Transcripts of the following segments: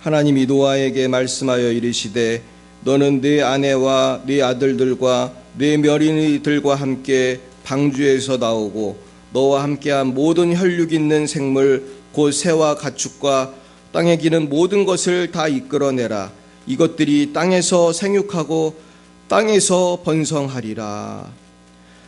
하나님이 노아에게 말씀하여 이르시되 너는 네 아내와 네 아들들과 네 며느리들과 함께 방주에서 나오고 너와 함께한 모든 혈육 있는 생물 곧 새와 가축과 땅에 기는 모든 것을 다 이끌어내라. 이것들이 땅에서 생육하고 땅에서 번성하리라.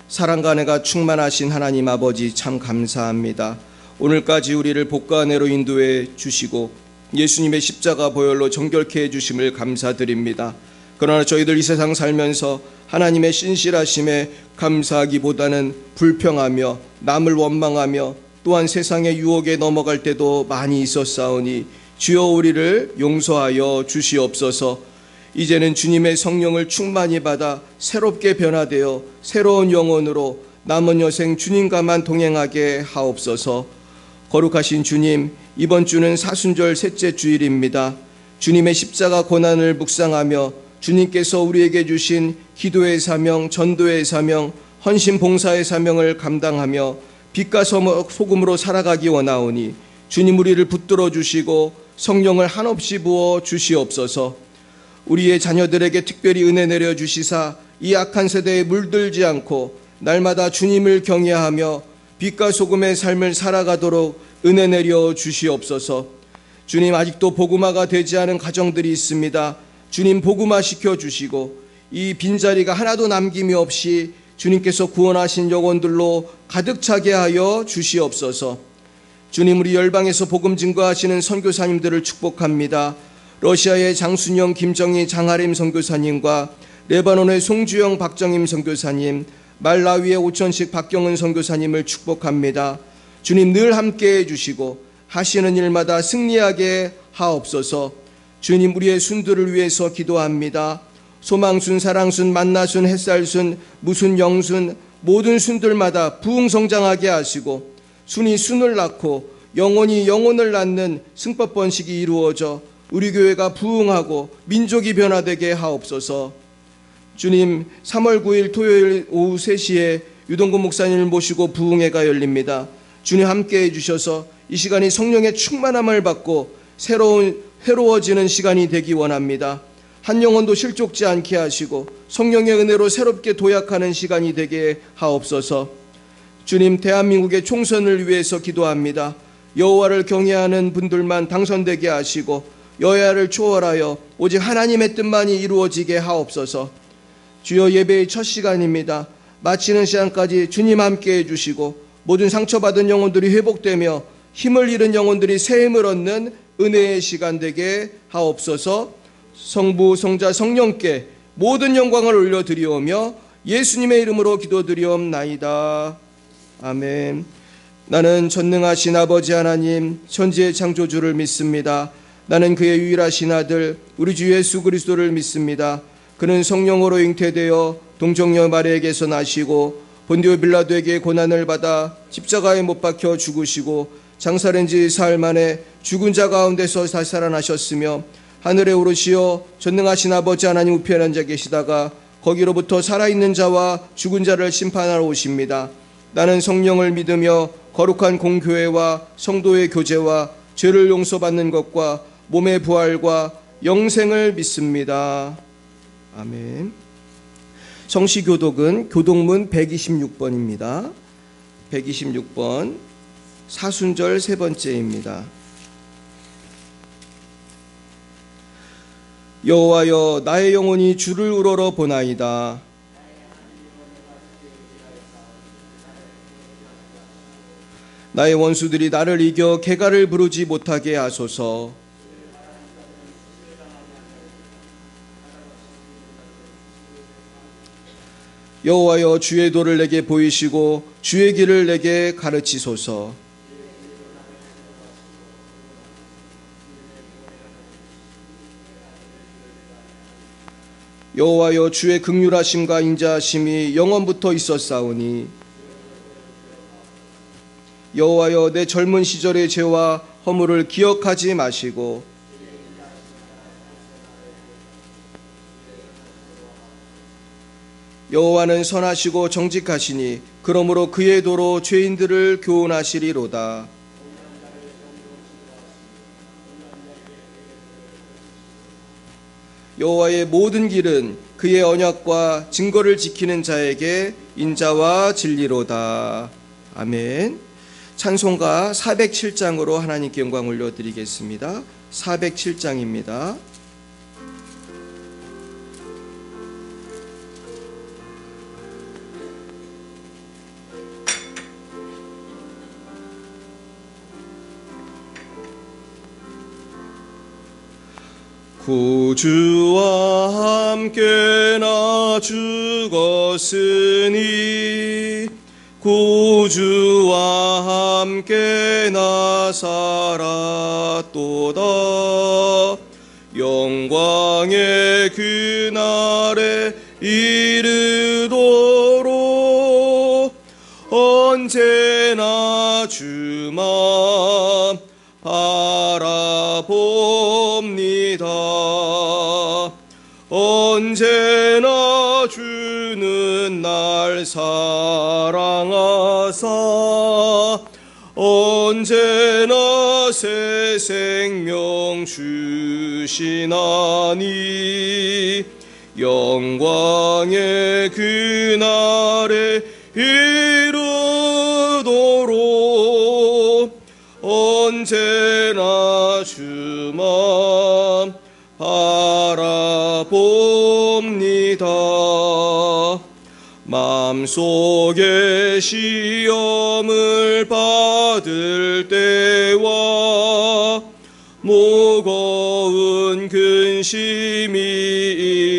사랑과 은혜가 충만하신 하나님 아버지 참 감사합니다. 오늘까지 우리를 복과 은혜로 인도해 주시고 예수님의 십자가 보혈로 정결케 해주심을 감사드립니다. 그러나 저희들 이 세상 살면서 하나님의 신실하심에 감사하기보다는 불평하며 남을 원망하며 또한 세상의 유혹에 넘어갈 때도 많이 있었사오니 주여 우리를 용서하여 주시옵소서. 이제는 주님의 성령을 충만히 받아 새롭게 변화되어 새로운 영혼으로 남은 여생 주님과만 동행하게 하옵소서. 거룩하신 주님, 이번 주는 사순절 셋째 주일입니다. 주님의 십자가 고난을 묵상하며 주님께서 우리에게 주신 기도의 사명, 전도의 사명, 헌신 봉사의 사명을 감당하며 빛과 소금으로 살아가기 원하오니 주님 우리를 붙들어 주시고 성령을 한없이 부어 주시옵소서. 우리의 자녀들에게 특별히 은혜 내려 주시사 이 악한 세대에 물들지 않고 날마다 주님을 경외하며 빛과 소금의 삶을 살아가도록 은혜 내려 주시옵소서. 주님, 아직도 복음화가 되지 않은 가정들이 있습니다. 주님 복음화 시켜주시고 이 빈자리가 하나도 남김이 없이 주님께서 구원하신 영혼들로 가득 차게 하여 주시옵소서. 주님, 우리 열방에서 복음 증거하시는 선교사님들을 축복합니다. 러시아의 장순영, 김정희, 장하림 선교사님과 레바논의 송주영, 박정임 선교사님, 말라위의 오천식, 박경은 선교사님을 축복합니다. 주님 늘 함께해 주시고 하시는 일마다 승리하게 하옵소서. 주님, 우리의 순들을 위해서 기도합니다. 소망순, 사랑순, 만나순, 햇살순, 무순, 영순 모든 순들마다 부흥성장하게 하시고 순이 순을 낳고 영혼이 영혼을 낳는 승법번식이 이루어져 우리 교회가 부흥하고 민족이 변화되게 하옵소서. 주님, 3월 9일 토요일 오후 3시에 유동근 목사님을 모시고 부흥회가 열립니다. 주님 함께해 주셔서 이 시간이 성령의 충만함을 받고 새로워지는 시간이 되기 원합니다. 한 영혼도 실족지 않게 하시고 성령의 은혜로 새롭게 도약하는 시간이 되게 하옵소서. 주님, 대한민국의 총선을 위해서 기도합니다. 여호와를 경외하는 분들만 당선되게 하시고 여야를 초월하여 오직 하나님의 뜻만이 이루어지게 하옵소서. 주여, 예배의 첫 시간입니다. 마치는 시간까지 주님 함께해 주시고 모든 상처받은 영혼들이 회복되며 힘을 잃은 영혼들이 새 힘을 얻는 은혜의 시간 되게 하옵소서. 성부, 성자, 성령께 모든 영광을 올려드리오며 예수님의 이름으로 기도드리옵나이다. 아멘. 나는 전능하신 아버지 하나님 천지의 창조주를 믿습니다. 나는 그의 유일하신 아들 우리 주 예수 그리스도를 믿습니다. 그는 성령으로 잉태되어 동정녀 마리아에게서 나시고 본디오 빌라도에게 고난을 받아 십자가에 못 박혀 죽으시고 장사된 지 사흘 만에 죽은 자 가운데서 다시 살아나셨으며 하늘에 오르시어 전능하신 아버지 하나님 우편에 앉아 계시다가 거기로부터 살아있는 자와 죽은 자를 심판하러 오십니다. 나는 성령을 믿으며 거룩한 공교회와 성도의 교제와 죄를 용서받는 것과 몸의 부활과 영생을 믿습니다. 아멘. 성시교독은 교독문 126번입니다. 126번 사순절 세 번째입니다. 여호와여, 나의 영혼이 주를 우러러 보나이다. 나의 원수들이 나를 이겨 개가를 부르지 못하게 하소서. 여호와여, 주의 도를 내게 보이시고 주의 길을 내게 가르치소서. 여호와여, 주의 긍휼하심과 인자하심이 영원부터 있었사오니 여호와여, 내 젊은 시절의 죄와 허물을 기억하지 마시고 여호와는 선하시고 정직하시니 그러므로 그의 도로 죄인들을 교훈하시리로다. 여호와의 모든 길은 그의 언약과 증거를 지키는 자에게 인자와 진리로다. 아멘. 찬송가 407장으로 하나님께 영광 올려드리겠습니다. 407장입니다. 구주와 함께 나 죽었으니 구주와 함께 나 살았도다. 영광의 그날에 이르도록 언제나 주만 바라봅니다. 언제나 주는 날 사랑하사 언제나 새 생명 주시나니 영광의 그날에 이르도록 언제나 주만 바라봅니다. 마음속에 시험을 받을 때와 무거운 근심이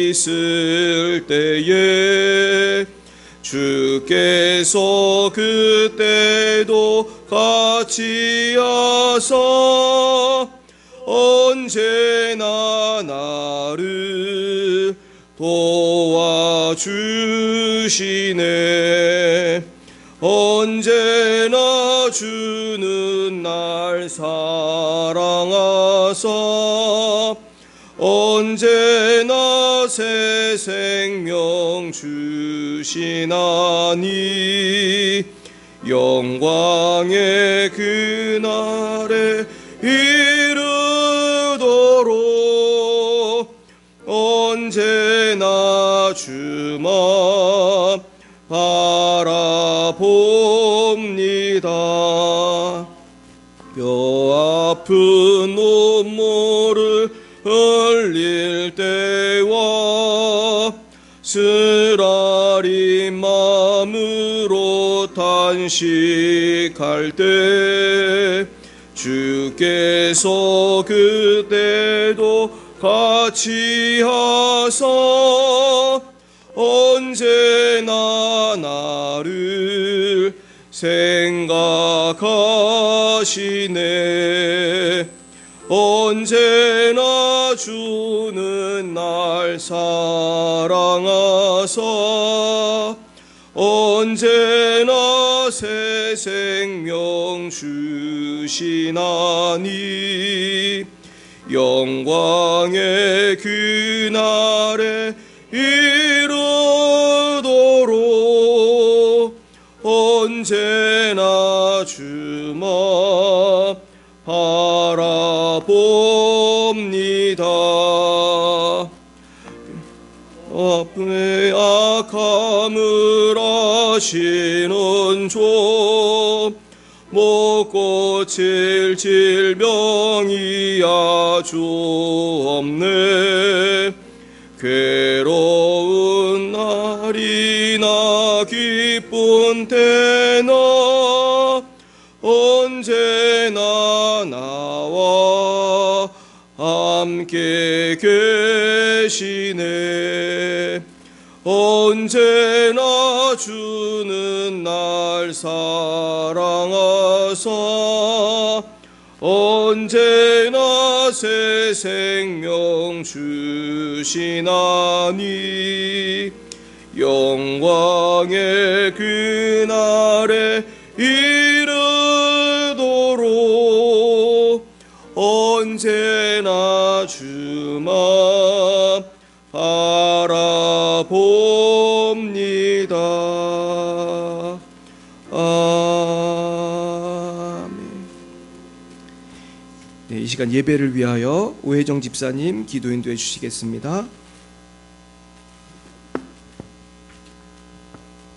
있을 때에 주께서 그때도 같이 하사 언제나 나를 도와주시네. 언제나 주는 날 사랑하사 언제나 새 생명 주시나니 영광의 그날에 이르도록 언제나 주만 바라봅니다. 뼈 아픈 눈물을 흘릴 때와 쓰라린 마음으로 단식할 때 주께서 그때도 같이 하사 언제나 나를 생각하시네. 언제나 주는 날 사랑하사 언제나 새 생명 주시나니 영광의 그날에 이르도록 언제나 주만 바라봅니다. 아픔의 악함을 아시는 좀 못 고칠 질병이 아주 없네. 괴로운 날이나 기쁜 때나 언제나 나와 함께 계시네. 언제나 주는 날 사랑하사 언제나 새 생명 주시나니 영광의 그날에 이르도록 언제나 주만 바라봅니다. 아멘. 네, 이 시간 예배를 위하여 오혜정 집사님 기도 인도해 주시겠습니다.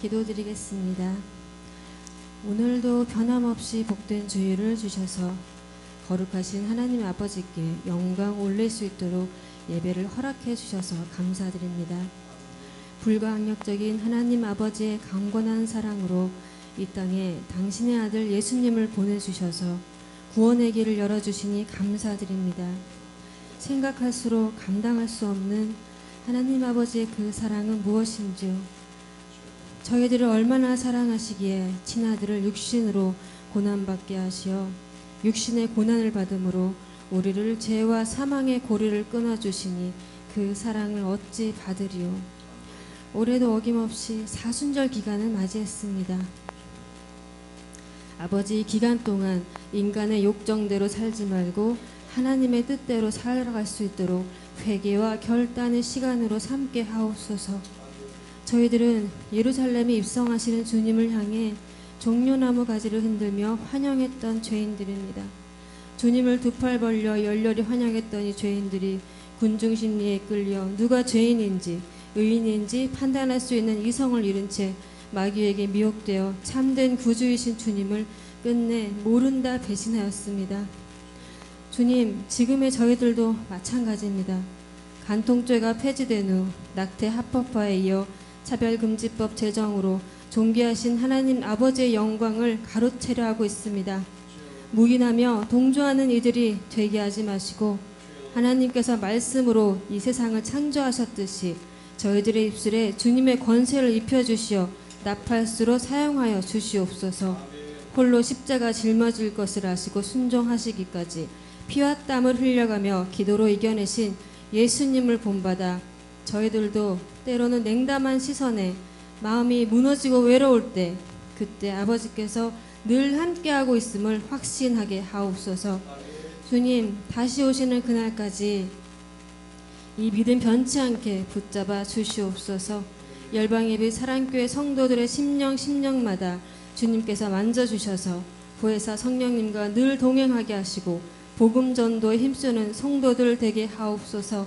기도드리겠습니다. 오늘도 변함없이 복된 주일을 주셔서 거룩하신 하나님 아버지께 영광 올릴 수 있도록 예배를 허락해 주셔서 감사드립니다. 불가항력적인 하나님 아버지의 강권한 사랑으로 이 땅에 당신의 아들 예수님을 보내주셔서 구원의 길을 열어주시니 감사드립니다. 생각할수록 감당할 수 없는 하나님 아버지의 그 사랑은 무엇인지요? 저희들을 얼마나 사랑하시기에 친아들을 육신으로 고난받게 하시어 육신의 고난을 받음으로 우리를 죄와 사망의 고리를 끊어주시니 그 사랑을 어찌 받으리요. 올해도 어김없이 사순절 기간을 맞이했습니다. 아버지, 이 기간 동안 인간의 욕정대로 살지 말고 하나님의 뜻대로 살아갈 수 있도록 회개와 결단의 시간으로 삼게 하옵소서. 저희들은 예루살렘에 입성하시는 주님을 향해 종려나무 가지를 흔들며 환영했던 죄인들입니다. 주님을 두 팔 벌려 열렬히 환영했던 이 죄인들이 군중심리에 끌려 누가 죄인인지 의인인지 판단할 수 있는 이성을 잃은 채 마귀에게 미혹되어 참된 구주이신 주님을 끝내 모른다 배신하였습니다. 주님, 지금의 저희들도 마찬가지입니다. 간통죄가 폐지된 후 낙태 합법화에 이어 차별금지법 제정으로 존귀하신 하나님 아버지의 영광을 가로채려 하고 있습니다. 묵인하며 동조하는 이들이 되게 하지 마시고 하나님께서 말씀으로 이 세상을 창조하셨듯이 저희들의 입술에 주님의 권세를 입혀주시어 나팔수로 사용하여 주시옵소서. 홀로 십자가 짊어질 것을 아시고 순종하시기까지 피와 땀을 흘려가며 기도로 이겨내신 예수님을 본받아 저희들도 때로는 냉담한 시선에 마음이 무너지고 외로울 때 그때 아버지께서 늘 함께하고 있음을 확신하게 하옵소서. 주님, 다시 오시는 그날까지 이 믿음 변치 않게 붙잡아 주시옵소서. 열방예비 사랑교회 성도들의 심령마다 주님께서 만져주셔서 보혜사 성령님과 늘 동행하게 하시고 복음 전도에 힘쓰는 성도들 되게 하옵소서.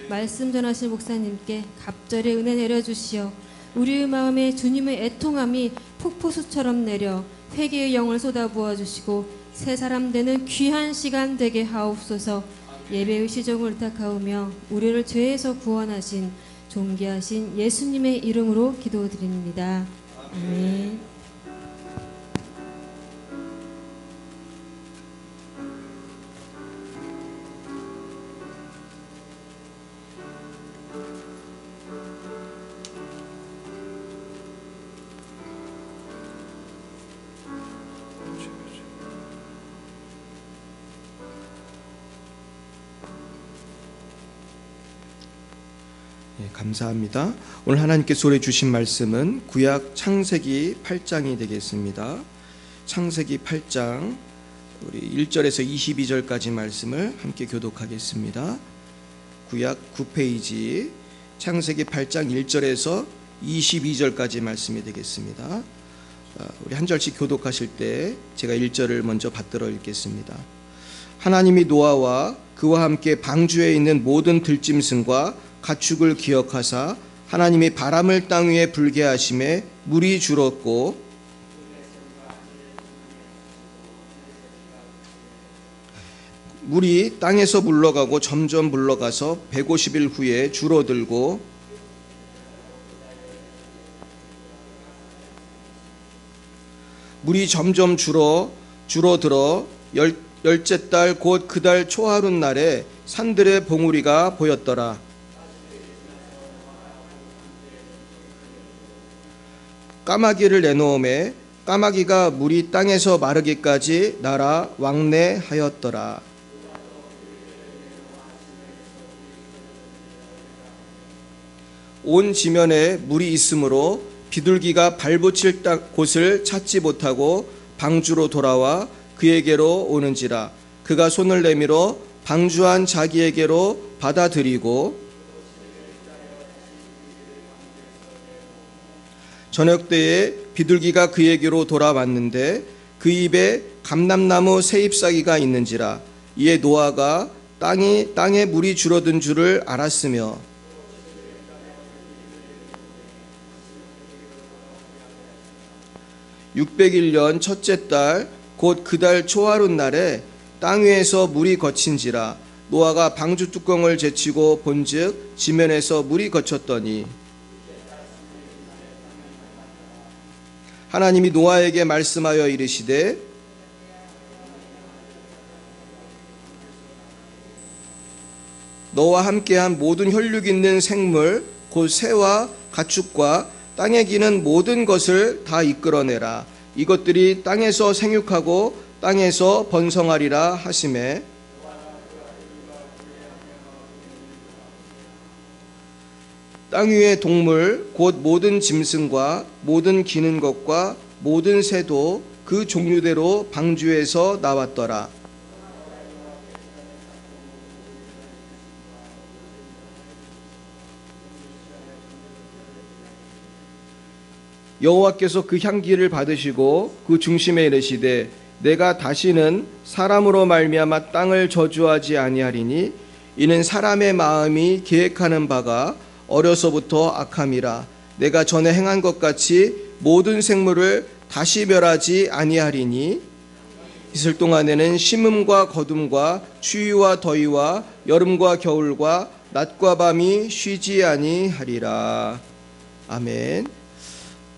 말씀 전하신 목사님께 갑절의 은혜 내려주시어 우리의 마음에 주님의 애통함이 폭포수처럼 내려 회개의 영을 쏟아부어 주시고 새 사람 되는 귀한 시간 되게 하옵소서. 예배의 시종을 의탁하오며 우리를 죄에서 구원하신 존귀하신 예수님의 이름으로 기도드립니다. 아멘. 감사합니다. 오늘 하나님께서 우리에게 주신 말씀은 구약 창세기 8장이 되겠습니다. 창세기 8장 우리 1절에서 22절까지 말씀을 함께 교독하겠습니다. 구약 9페이지 창세기 8장 1절에서 22절까지 말씀이 되겠습니다. 우리 한 절씩 교독하실 때 제가 1절을 먼저 받들어 읽겠습니다. 하나님이 노아와 그와 함께 방주에 있는 모든 들짐승과 가축을 기억하사 하나님이 바람을 땅 위에 불게 하심에 물이 줄었고 물이 땅에서 물러가고 점점 물러가서 150일 후에 줄어들고 물이 점점 줄어들어 열째 달 곧 그 달 초하룻 날에 산들의 봉우리가 보였더라. 까마귀를 내놓음에 까마귀가 물이 땅에서 마르기까지 날아 왕래하였더라. 온 지면에 물이 있으므로 비둘기가 발붙일 곳을 찾지 못하고 방주로 돌아와 그에게로 오는지라. 그가 손을 내밀어 방주한 자기에게로 받아들이고 저녁때에 비둘기가 그에게로 돌아왔는데 그 입에 감람나무 새 잎사귀가 있는지라. 이에 노아가 땅에 물이 줄어든 줄을 알았으며 601년 첫째 달 곧 그 달 초하룻 날에 땅 위에서 물이 거친지라. 노아가 방주 뚜껑을 제치고 본즉 지면에서 물이 거쳤더니 하나님이 노아에게 말씀하여 이르시되 너와 함께한 모든 혈육 있는 생물 곧 새와 가축과 땅에 기는 모든 것을 다 이끌어내라. 이것들이 땅에서 생육하고 땅에서 번성하리라 하시매 땅 위의 동물 곧 모든 짐승과 모든 기는 것과 모든 새도 그 종류대로 방주에서 나왔더라. 여호와께서 그 향기를 받으시고 그 중심에 이르시되 내가 다시는 사람으로 말미암아 땅을 저주하지 아니하리니 이는 사람의 마음이 계획하는 바가 어려서부터 악함이라. 내가 전에 행한 것 같이 모든 생물을 다시 멸하지 아니하리니 이슬 동안에는 심음과 거둠과 추위와 더위와 여름과 겨울과 낮과 밤이 쉬지 아니하리라. 아멘.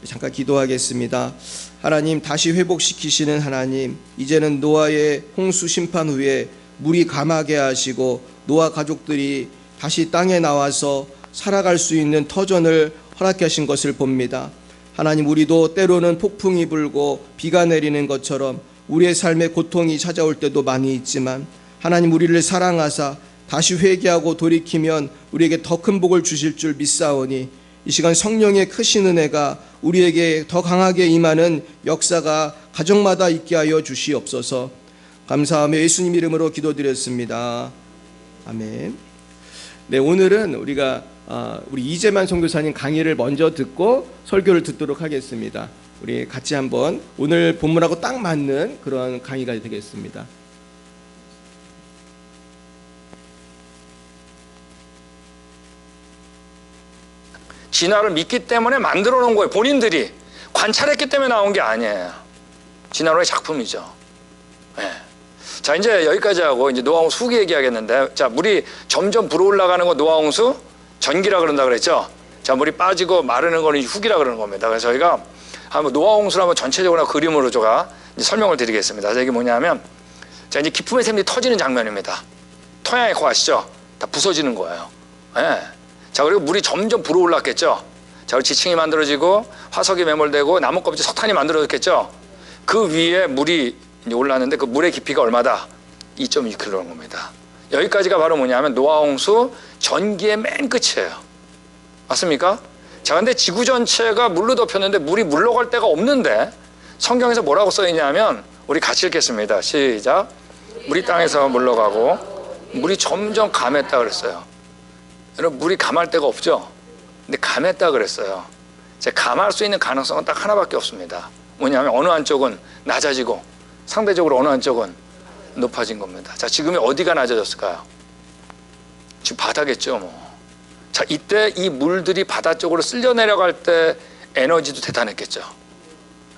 잠깐 기도하겠습니다. 하나님, 다시 회복시키시는 하나님, 이제는 노아의 홍수 심판 후에 물이 감하게 하시고 노아 가족들이 다시 땅에 나와서 살아갈 수 있는 터전을 허락해 하신 것을 봅니다. 하나님, 우리도 때로는 폭풍이 불고 비가 내리는 것처럼 우리의 삶에 고통이 찾아올 때도 많이 있지만 하나님, 우리를 사랑하사 다시 회개하고 돌이키면 우리에게 더 큰 복을 주실 줄 믿사오니 이 시간 성령의 크신 은혜가 우리에게 더 강하게 임하는 역사가 가정마다 있게 하여 주시옵소서. 감사하며 예수님 이름으로 기도드렸습니다. 아멘. 네, 오늘은 우리가 우리 이재만 선교사님 강의를 먼저 듣고 설교를 듣도록 하겠습니다. 우리 같이 한번 오늘 본문하고 딱 맞는 그런 강의가 되겠습니다. 진화를 믿기 때문에 만들어 놓은 거예요. 본인들이 관찰했기 때문에 나온 게 아니에요. 진화론의 작품이죠. 네. 자, 이제 여기까지 하고 이제 노아홍수 후기 얘기하겠는데, 자, 물이 점점 불어올라가는 거 노아홍수 전기라 그런다 그랬죠. 자, 물이 빠지고 마르는 거는 후기라 그러는 겁니다. 그래서 저희가 한번 노아홍수를 한번 전체적으로 그림으로 제가 이제 설명을 드리겠습니다. 자, 이게 뭐냐면, 자, 이제 기품의 샘이 터지는 장면입니다. 토양에 거 아시죠? 다 부서지는 거예요. 네. 자, 그리고 물이 점점 불어올랐겠죠. 자, 그리고 지층이 만들어지고 화석이 매몰되고 나무 껍질 석탄이 만들어졌겠죠. 그 위에 물이 이제 올랐는데 그 물의 깊이가 얼마다? 2.2km인 겁니다. 여기까지가 바로 뭐냐면 노아홍수 전기의 맨 끝이에요. 맞습니까? 자, 근데 지구 전체가 물로 덮였는데 물이 물러갈 데가 없는데 성경에서 뭐라고 써 있냐면, 우리 같이 읽겠습니다. 시작. 물이 땅에서 물러가고 물이 점점 감했다 그랬어요. 여러분, 물이 감할 데가 없죠? 근데 감했다 그랬어요. 감할 수 있는 가능성은 딱 하나밖에 없습니다. 뭐냐면 어느 한쪽은 낮아지고 상대적으로 어느 한쪽은 높아진 겁니다. 자, 지금이 어디가 낮아졌을까요? 지금 바다겠죠, 뭐. 자, 이때 이 물들이 바다 쪽으로 쓸려 내려갈 때 에너지도 대단했겠죠.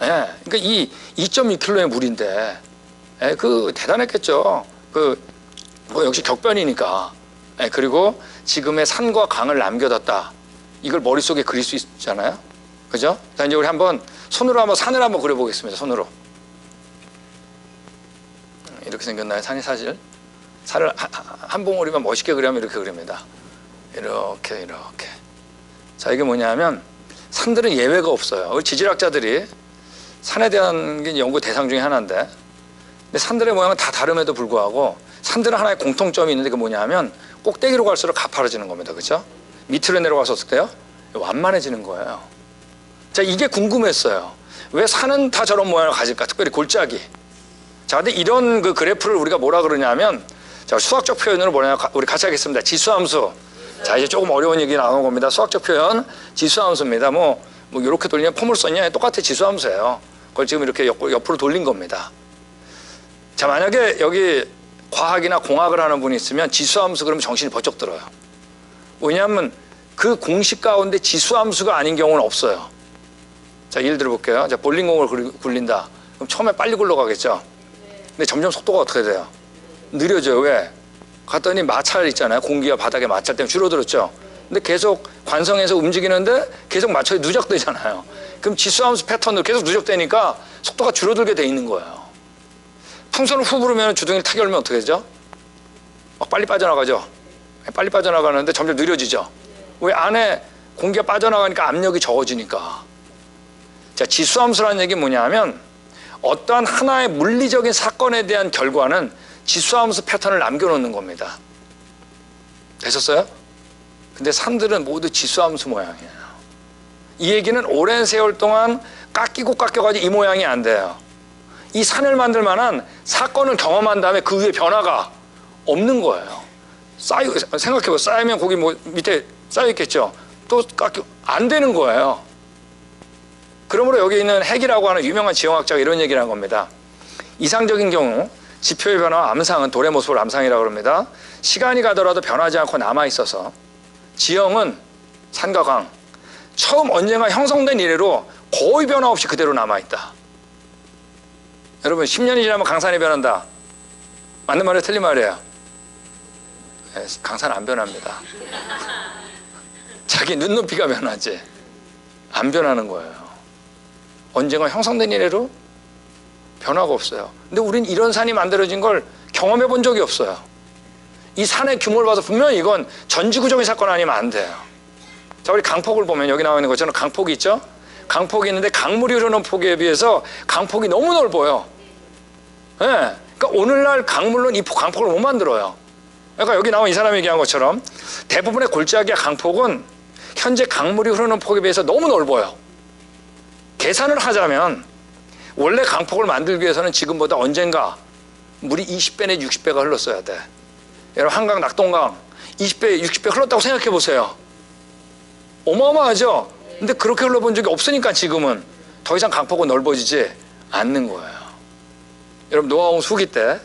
예. 그러니까 이 2.2km의 물인데, 예, 그 대단했겠죠. 뭐 역시 격변이니까. 예, 그리고 지금의 산과 강을 남겨뒀다. 이걸 머릿속에 그릴 수 있잖아요. 그죠? 자, 이제 우리 한번 손으로 한번 산을 한번 그려보겠습니다. 손으로. 이렇게 생겼나요? 산이 사실? 산을 한 봉우리만 멋있게 그리면 이렇게 그립니다. 이렇게. 자, 이게 뭐냐면 산들은 예외가 없어요. 우리 지질학자들이 산에 대한 게 연구 대상 중에 하나인데, 근데 산들의 모양은 다 다름에도 불구하고 산들은 하나의 공통점이 있는데, 그 뭐냐면 꼭대기로 갈수록 가파라지는 겁니다. 그죠? 밑으로 내려갔을 때요, 완만해지는 거예요. 자, 이게 궁금했어요. 왜 산은 다 저런 모양을 가질까? 특별히 골짜기. 자, 근데 이런 그 그래프를 우리가 뭐라 그러냐면, 자, 수학적 표현으로 뭐냐, 우리 같이 하겠습니다. 지수함수. 자, 이제 조금 어려운 얘기 나오는 겁니다. 수학적 표현, 지수함수입니다. 뭐 이렇게 돌리면 폼을 썼냐? 똑같아, 지수함수예요. 그걸 지금 이렇게 옆으로 돌린 겁니다. 자, 만약에 여기 과학이나 공학을 하는 분이 있으면 지수함수 그러면 정신이 번쩍 들어요. 왜냐하면 그 공식 가운데 지수함수가 아닌 경우는 없어요. 자, 예를 들어 볼게요. 자, 볼링공을 굴린다. 그럼 처음에 빨리 굴러가겠죠. 근데 점점 속도가 어떻게 돼요? 느려져요. 왜? 갔더니 마찰 있잖아요. 공기와 바닥의 마찰 때문에 줄어들었죠. 근데 계속 관성에서 움직이는데 계속 마찰이 누적되잖아요. 그럼 지수함수 패턴으로 계속 누적되니까 속도가 줄어들게 돼 있는 거예요. 풍선을 후 부르면 주둥이를 타게 열면 어떻게 되죠? 막 빨리 빠져나가죠. 빨리 빠져나가는데 점점 느려지죠. 왜? 안에 공기가 빠져나가니까 압력이 적어지니까. 자, 지수함수라는 얘기 뭐냐면 어떠한 하나의 물리적인 사건에 대한 결과는 지수함수 패턴을 남겨놓는 겁니다. 되셨어요? 근데 산들은 모두 지수함수 모양이에요. 이 얘기는 오랜 세월 동안 깎이고 깎여가지고 이 모양이 안 돼요. 이 산을 만들 만한 사건을 경험한 다음에 그 위에 변화가 없는 거예요. 생각해보세요. 쌓이면 거기 뭐 밑에 쌓여있겠죠. 또 깎여 안 되는 거예요. 그러므로 여기 있는 핵이라고 하는 유명한 지형학자가 이런 얘기를 한 겁니다. 이상적인 경우 지표의 변화와 암상은 돌의 모습을 암상이라고 합니다. 시간이 가더라도 변하지 않고 남아있어서 지형은 산과 강, 처음 언젠가 형성된 이래로 거의 변화 없이 그대로 남아있다. 여러분 10년이 지나면 강산이 변한다. 맞는 말이에요? 틀린 말이에요? 네, 강산은 안 변합니다. 자기 눈높이가 변하지 안 변하는 거예요. 언젠가 형성된 이래로 변화가 없어요. 근데 우린 이런 산이 만들어진 걸 경험해 본 적이 없어요. 이 산의 규모를 봐서 분명히 이건 전지구조의 사건 아니면 안 돼요. 자, 우리 강폭을 보면 여기 나와 있는 것처럼 강폭이 있죠? 강폭이 있는데 강물이 흐르는 폭에 비해서 강폭이 너무 넓어요. 예. 네. 그러니까 오늘날 강물로는 이 강폭을 못 만들어요. 그러니까 여기 나온 이 사람이 얘기한 것처럼 대부분의 골짜기와 강폭은 현재 강물이 흐르는 폭에 비해서 너무 넓어요. 계산을 하자면 원래 강폭을 만들기 위해서는 지금보다 언젠가 물이 20배 내지 60배가 흘렀어야 돼. 여러분 한강 낙동강 20배 60배 흘렀다고 생각해 보세요. 어마어마하죠? 근데 그렇게 흘러본 적이 없으니까 지금은 더 이상 강폭은 넓어지지 않는 거예요. 여러분 노아홍 수기 때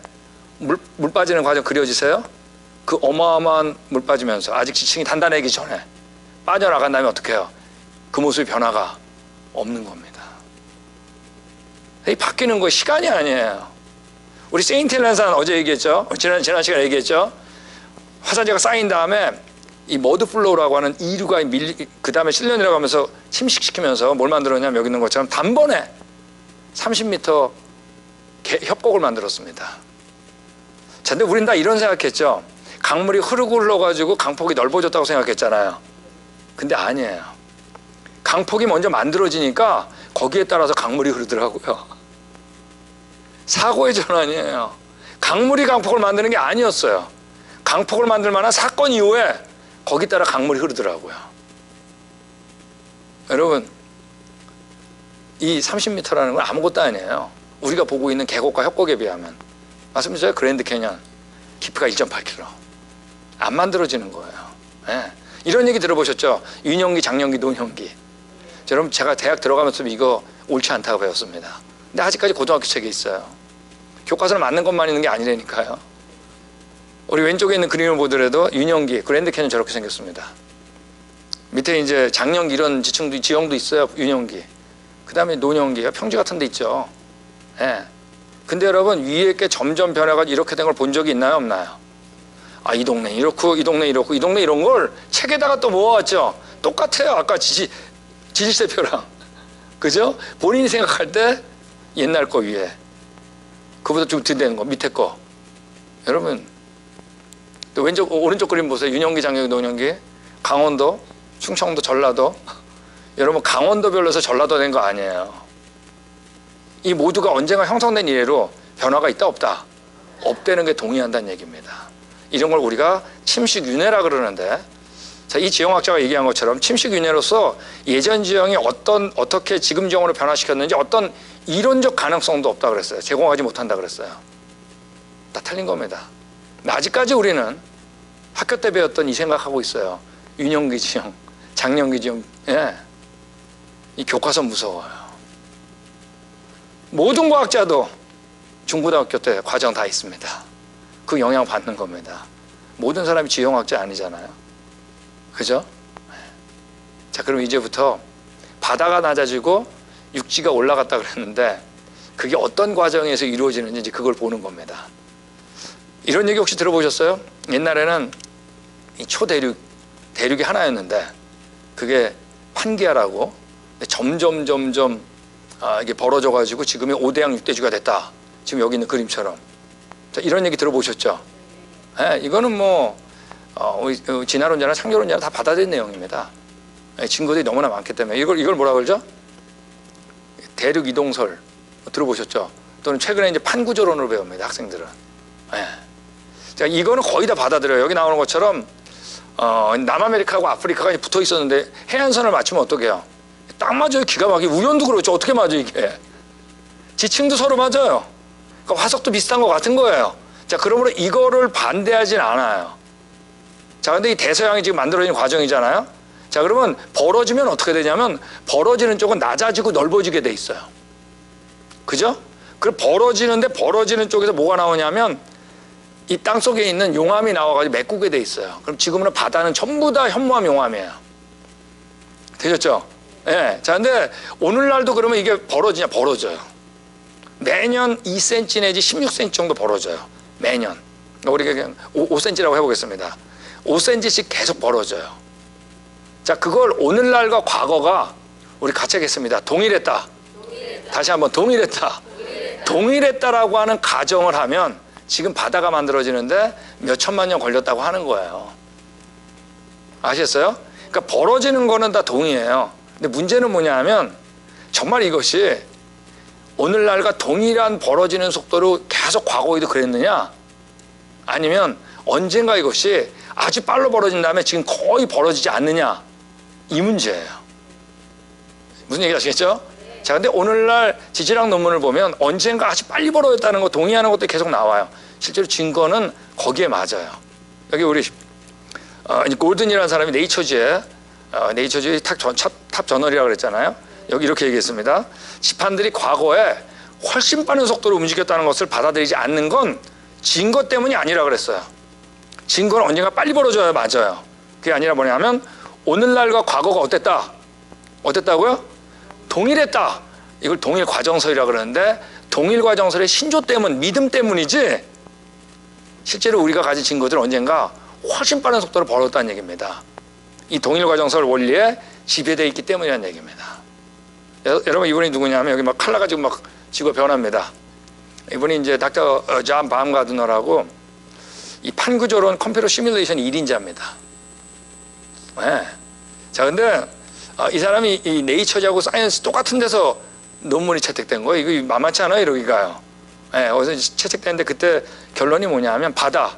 물 빠지는 과정 그려지세요? 그 어마어마한 물 빠지면서 아직 지층이 단단해지기 전에 빠져나간 다음에 어떻게 해요? 그 모습의 변화가 없는 겁니다. 이 바뀌는 거 시간이 아니에요. 우리 세인트 헬렌산 어제 얘기했죠? 지난 시간에 얘기했죠? 화산재가 쌓인 다음에 이 머드플로우라고 하는 이류가 그 다음에 실려 내려가면서 침식시키면서 뭘 만들었냐면 여기 있는 것처럼 단번에 30m 협곡을 만들었습니다. 자, 근데 우린 다 이런 생각했죠. 강물이 흐르고 흘러가지고 강폭이 넓어졌다고 생각했잖아요. 근데 아니에요. 강폭이 먼저 만들어지니까 거기에 따라서 강물이 흐르더라고요. 사고의 전환이에요. 강물이 강폭을 만드는 게 아니었어요. 강폭을 만들 만한 사건 이후에 거기 따라 강물이 흐르더라고요. 여러분 이 30m라는 건 아무것도 아니에요. 우리가 보고 있는 계곡과 협곡에 비하면. 맞습니까? 그랜드 캐년 깊이가 1.8km. 안 만들어지는 거예요. 네. 이런 얘기 들어보셨죠? 윤영기, 장영기, 노년기. 여러분 제가 대학 들어가면서 이거 옳지 않다고 배웠습니다. 근데 아직까지 고등학교 책에 있어요. 교과서를 맞는 것만 있는 게 아니라니까요. 우리 왼쪽에 있는 그림을 보더라도 윤영기, 그랜드 캐년 저렇게 생겼습니다. 밑에 이제 장영기 이런 지형도 있어요. 윤영기. 그 다음에 노년기, 평지 같은 데 있죠. 예. 근데 여러분 위에 게 점점 변화가 이렇게 된 걸 본 적이 있나요? 없나요? 아, 이 동네 이렇고 이 동네 이렇고 이 동네 이런 걸 책에다가 또 모아왔죠. 똑같아요. 아까 지질세표랑. 그죠? 본인이 생각할 때 옛날 거 위에 그보다 좀 덜 되는 거 밑에 거. 여러분 또 오른쪽 그림 보세요. 윤영기, 장영기, 노년기. 강원도, 충청도, 전라도. 여러분 강원도별로서 전라도 된 거 아니에요. 이 모두가 언젠가 형성된 이래로 변화가 있다 없다? 없다는 게 동의한다는 얘기입니다. 이런 걸 우리가 침식윤회라 그러는데, 자, 이 지형학자가 얘기한 것처럼 침식윤회로서 예전 지형이 어떻게 지금 지형으로 변화시켰는지 어떤 이론적 가능성도 없다 그랬어요. 제공하지 못한다 그랬어요. 다 틀린 겁니다. 아직까지 우리는 학교 때 배웠던 이 생각하고 있어요. 윤영기 지형, 장영기 지형. 예. 이 교과서 무서워요. 모든 과학자도 중고등학교 때 과정 다 있습니다. 그 영향 받는 겁니다. 모든 사람이 지형학자 아니잖아요. 그죠? 자, 그럼 이제부터 바다가 낮아지고 육지가 올라갔다 그랬는데 그게 어떤 과정에서 이루어지는지 이제 그걸 보는 겁니다. 이런 얘기 혹시 들어보셨어요? 옛날에는 이 대륙이 하나였는데 그게 판기아라고 점점 이게 벌어져가지고 지금의 5대양 6대주가 됐다. 지금 여기 있는 그림처럼. 자, 이런 얘기 들어보셨죠? 예, 이거는 뭐 진화론자나 창조론자나 다 받아들인 내용입니다. 예, 증거들이 너무나 많기 때문에 이걸 뭐라 그러죠? 대륙 이동설 들어보셨죠? 또는 최근에 이제 판구조론으로 배웁니다. 학생들은. 예. 자, 이거는 거의 다 받아들여요. 여기 나오는 것처럼 남아메리카하고 아프리카가 붙어 있었는데 해안선을 맞추면 어떻게 해요? 딱 맞아요. 기가 막히게. 우연도 그렇죠. 어떻게 맞아 이게? 지층도 서로 맞아요. 그러니까 화석도 비슷한 것 같은 거예요. 자, 그러므로 이거를 반대하진 않아요. 자, 근데 이 대서양이 지금 만들어진 과정이잖아요. 자, 그러면 벌어지면 어떻게 되냐면 벌어지는 쪽은 낮아지고 넓어지게 돼 있어요. 그죠? 그 벌어지는 쪽에서 뭐가 나오냐면 이 땅 속에 있는 용암이 나와가지고 메꾸게 돼 있어요. 그럼 지금은 바다는 전부 다 현무암 용암이에요. 되셨죠? 예. 네. 자, 근데 오늘날도 그러면 이게 벌어져요. 매년 2cm 내지 16cm 정도 벌어져요. 매년. 우리가 그냥 5cm라고 해보겠습니다. 5cm씩 계속 벌어져요. 자, 그걸 오늘날과 과거가 우리 같이 하겠습니다. 동일했다. 다시 한번 동일했다라고 하는 가정을 하면 지금 바다가 만들어지는데 몇 천만 년 걸렸다고 하는 거예요. 아시겠어요? 그러니까 벌어지는 거는 다 동의해요. 근데 문제는 뭐냐 하면 정말 이것이 오늘날과 동일한 벌어지는 속도로 계속 과거에도 그랬느냐? 아니면 언젠가 이것이 아주 빨리 벌어진 다음에 지금 거의 벌어지지 않느냐? 이 문제예요. 무슨 얘기 아시겠죠? 자, 근데 오늘날 지질학 논문을 보면 언젠가 아주 빨리 벌어졌다는 거 동의하는 것도 계속 나와요. 실제로 증거는 거기에 맞아요. 여기 우리 골든이라는 사람이 네이처지에 탑 저널이라고 그랬잖아요. 여기 이렇게 얘기했습니다. 지판들이 과거에 훨씬 빠른 속도로 움직였다는 것을 받아들이지 않는 건 증거 때문이 아니라 그랬어요. 증거는 언젠가 빨리 벌어져야 맞아요. 그게 아니라 뭐냐면 오늘날과 과거가 어땠다고요? 동일했다. 이걸 동일 과정설이라고 그러는데 동일 과정설의 신조 때문, 믿음 때문이지 실제로 우리가 가진 증거들은 언젠가 훨씬 빠른 속도로 벌어졌다는 얘기입니다. 이 동일 과정설 원리에 지배되어 있기 때문이라는 얘기입니다. 여러분 이분이 누구냐면 여기 막 칼라 가지고 막 지구가 변합니다. 이분이 이제 닥터 존 바움가드너라고 이 판구조론 컴퓨터 시뮬레이션 1인자입니다. 네. 자, 근데 이 사람이 이 네이처지하고 사이언스 똑같은 데서 논문이 채택된 거예요. 이거 만만치 않아요, 여기가요. 네, 어디서 채택됐는데 그때 결론이 뭐냐 하면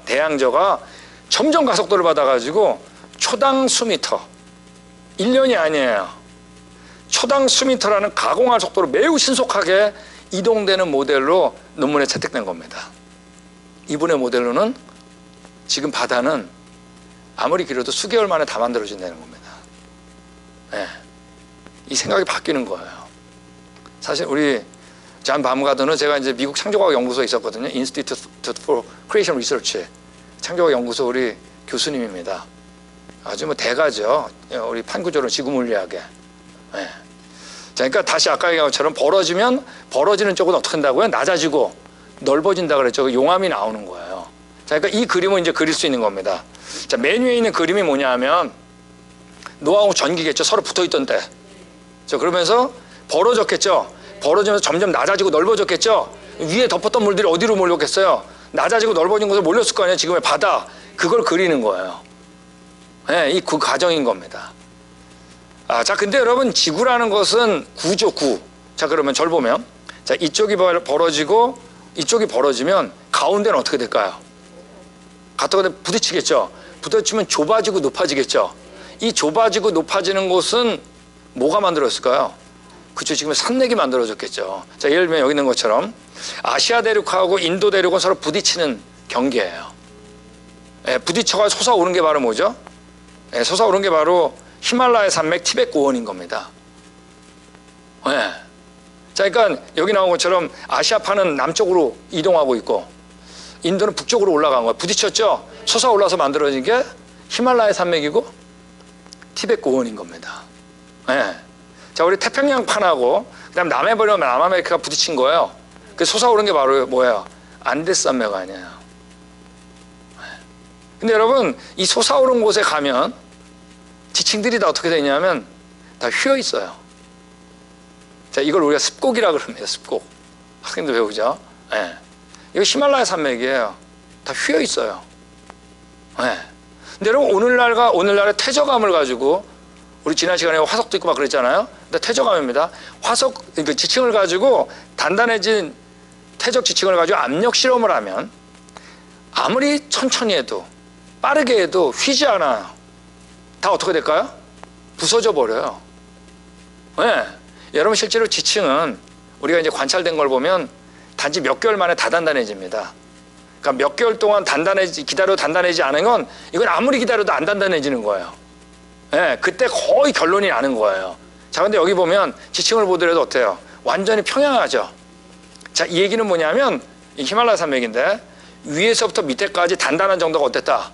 대양저가 점점 가속도를 받아가지고 초당 수미터, 1년이 아니에요. 초당 수미터라는 가공할 속도로 매우 신속하게 이동되는 모델로 논문에 채택된 겁니다. 이분의 모델로는 지금 바다는 아무리 길어도 수개월 만에 다 만들어진다는 겁니다. 네. 이 생각이 바뀌는 거예요. 사실 우리 존 바움가드너는 제가 이제 미국 창조과학 연구소에 있었거든요. Institute for Creation Research 창조과학 연구소 우리 교수님입니다. 아주 뭐 대가죠. 우리 판구조론 지구물리학에. 네. 자, 그러니까 다시 아까 얘기한 것처럼 벌어지는 쪽은 어떻게 한다고요? 낮아지고 넓어진다 그랬죠. 용암이 나오는 거예요. 자, 그러니까 이 그림을 이제 그릴 수 있는 겁니다. 자, 맨 위에 있는 그림이 뭐냐 하면 노하우 전기겠죠. 서로 붙어있던 때. 자, 그러면서 벌어졌겠죠. 벌어지면서 점점 낮아지고 넓어졌겠죠. 위에 덮었던 물들이 어디로 몰렸겠어요? 낮아지고 넓어진 곳으로 몰렸을 거 아니에요. 지금의 바다. 그걸 그리는 거예요. 네, 그 과정인 겁니다. 자, 근데 여러분 지구라는 것은 구죠, 구. 자, 그러면 절 보면 자, 이쪽이 벌어지고 이쪽이 벌어지면 가운데는 어떻게 될까요? 갖다가 부딪히겠죠. 부딪히면 좁아지고 높아지겠죠. 이 좁아지고 높아지는 곳은 뭐가 만들어졌을까요? 그쵸, 지금 산맥이 만들어졌겠죠. 자, 예를 들면 여기 있는 것처럼 아시아 대륙하고 인도 대륙은 서로 부딪히는 경계예요. 예, 부딪혀가 솟아오른 게 바로 뭐죠? 예, 솟아오른 게 바로 히말라야 산맥 티벳 고원인 겁니다. 예. 자, 그러니까 여기 나온 것처럼 아시아파는 남쪽으로 이동하고 있고 인도는 북쪽으로 올라간 거예요. 부딪혔죠? 솟아올라서 만들어진 게 히말라야 산맥이고 티벳 고원인 겁니다. 예. 자, 우리 태평양판하고 그다음 남아메리카가 부딪힌 거예요. 그 솟아오른 게 바로 뭐예요? 안데스산맥 아니에요. 근데 여러분, 이 솟아오른 곳에 가면 지층들이 다 어떻게 되냐면 다 휘어 있어요. 자, 이걸 우리가 습곡이라 그럽니다. 습곡. 학생들 배우죠? 예. 이거 히말라야 산맥이에요. 다 휘어 있어요. 예. 근데 여러분, 오늘날의 퇴적암을 가지고, 우리 지난 시간에 화석도 있고 막 그랬잖아요. 근데 퇴적암입니다. 그 지층을 가지고 단단해진 퇴적 지층을 가지고 압력 실험을 하면 아무리 천천히 해도 빠르게 해도 휘지 않아요. 다 어떻게 될까요? 부서져 버려요. 네. 여러분, 실제로 지층은 우리가 이제 관찰된 걸 보면 단지 몇 개월 만에 다 단단해집니다. 그러니까 몇 개월 동안 기다려도 단단해지지 않은 건 이건 아무리 기다려도 안 단단해지는 거예요. 네. 그때 거의 결론이 나는 거예요. 자, 근데 여기 보면 지층을 보더라도 어때요? 완전히 평양하죠. 자, 이 얘기는 뭐냐면 이 히말라야 산맥인데 위에서부터 밑에까지 단단한 정도가 어땠다?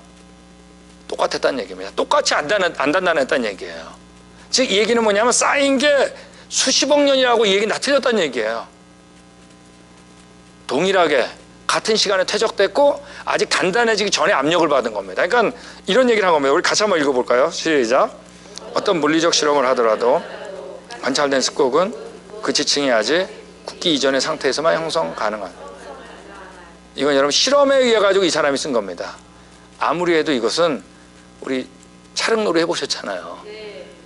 똑같았다는 얘기입니다. 똑같이 안 단단했다는 얘기예요. 즉, 이 얘기는 뭐냐면 쌓인 게 수십억 년이라고 이 얘기는 다 틀렸다는 얘기예요. 동일하게 같은 시간에 퇴적됐고 아직 단단해지기 전에 압력을 받은 겁니다. 그러니까 이런 얘기를 한 겁니다. 우리 같이 한번 읽어볼까요? 시작. 어떤 물리적 실험을 하더라도 관찰된 습곡은 그 지층이 아직 굳기 이전의 상태에서만 형성 가능한. 이건 여러분 실험에 의해 가지고 이 사람이 쓴 겁니다. 아무리 해도 이것은 우리 촬영놀이 해보셨잖아요.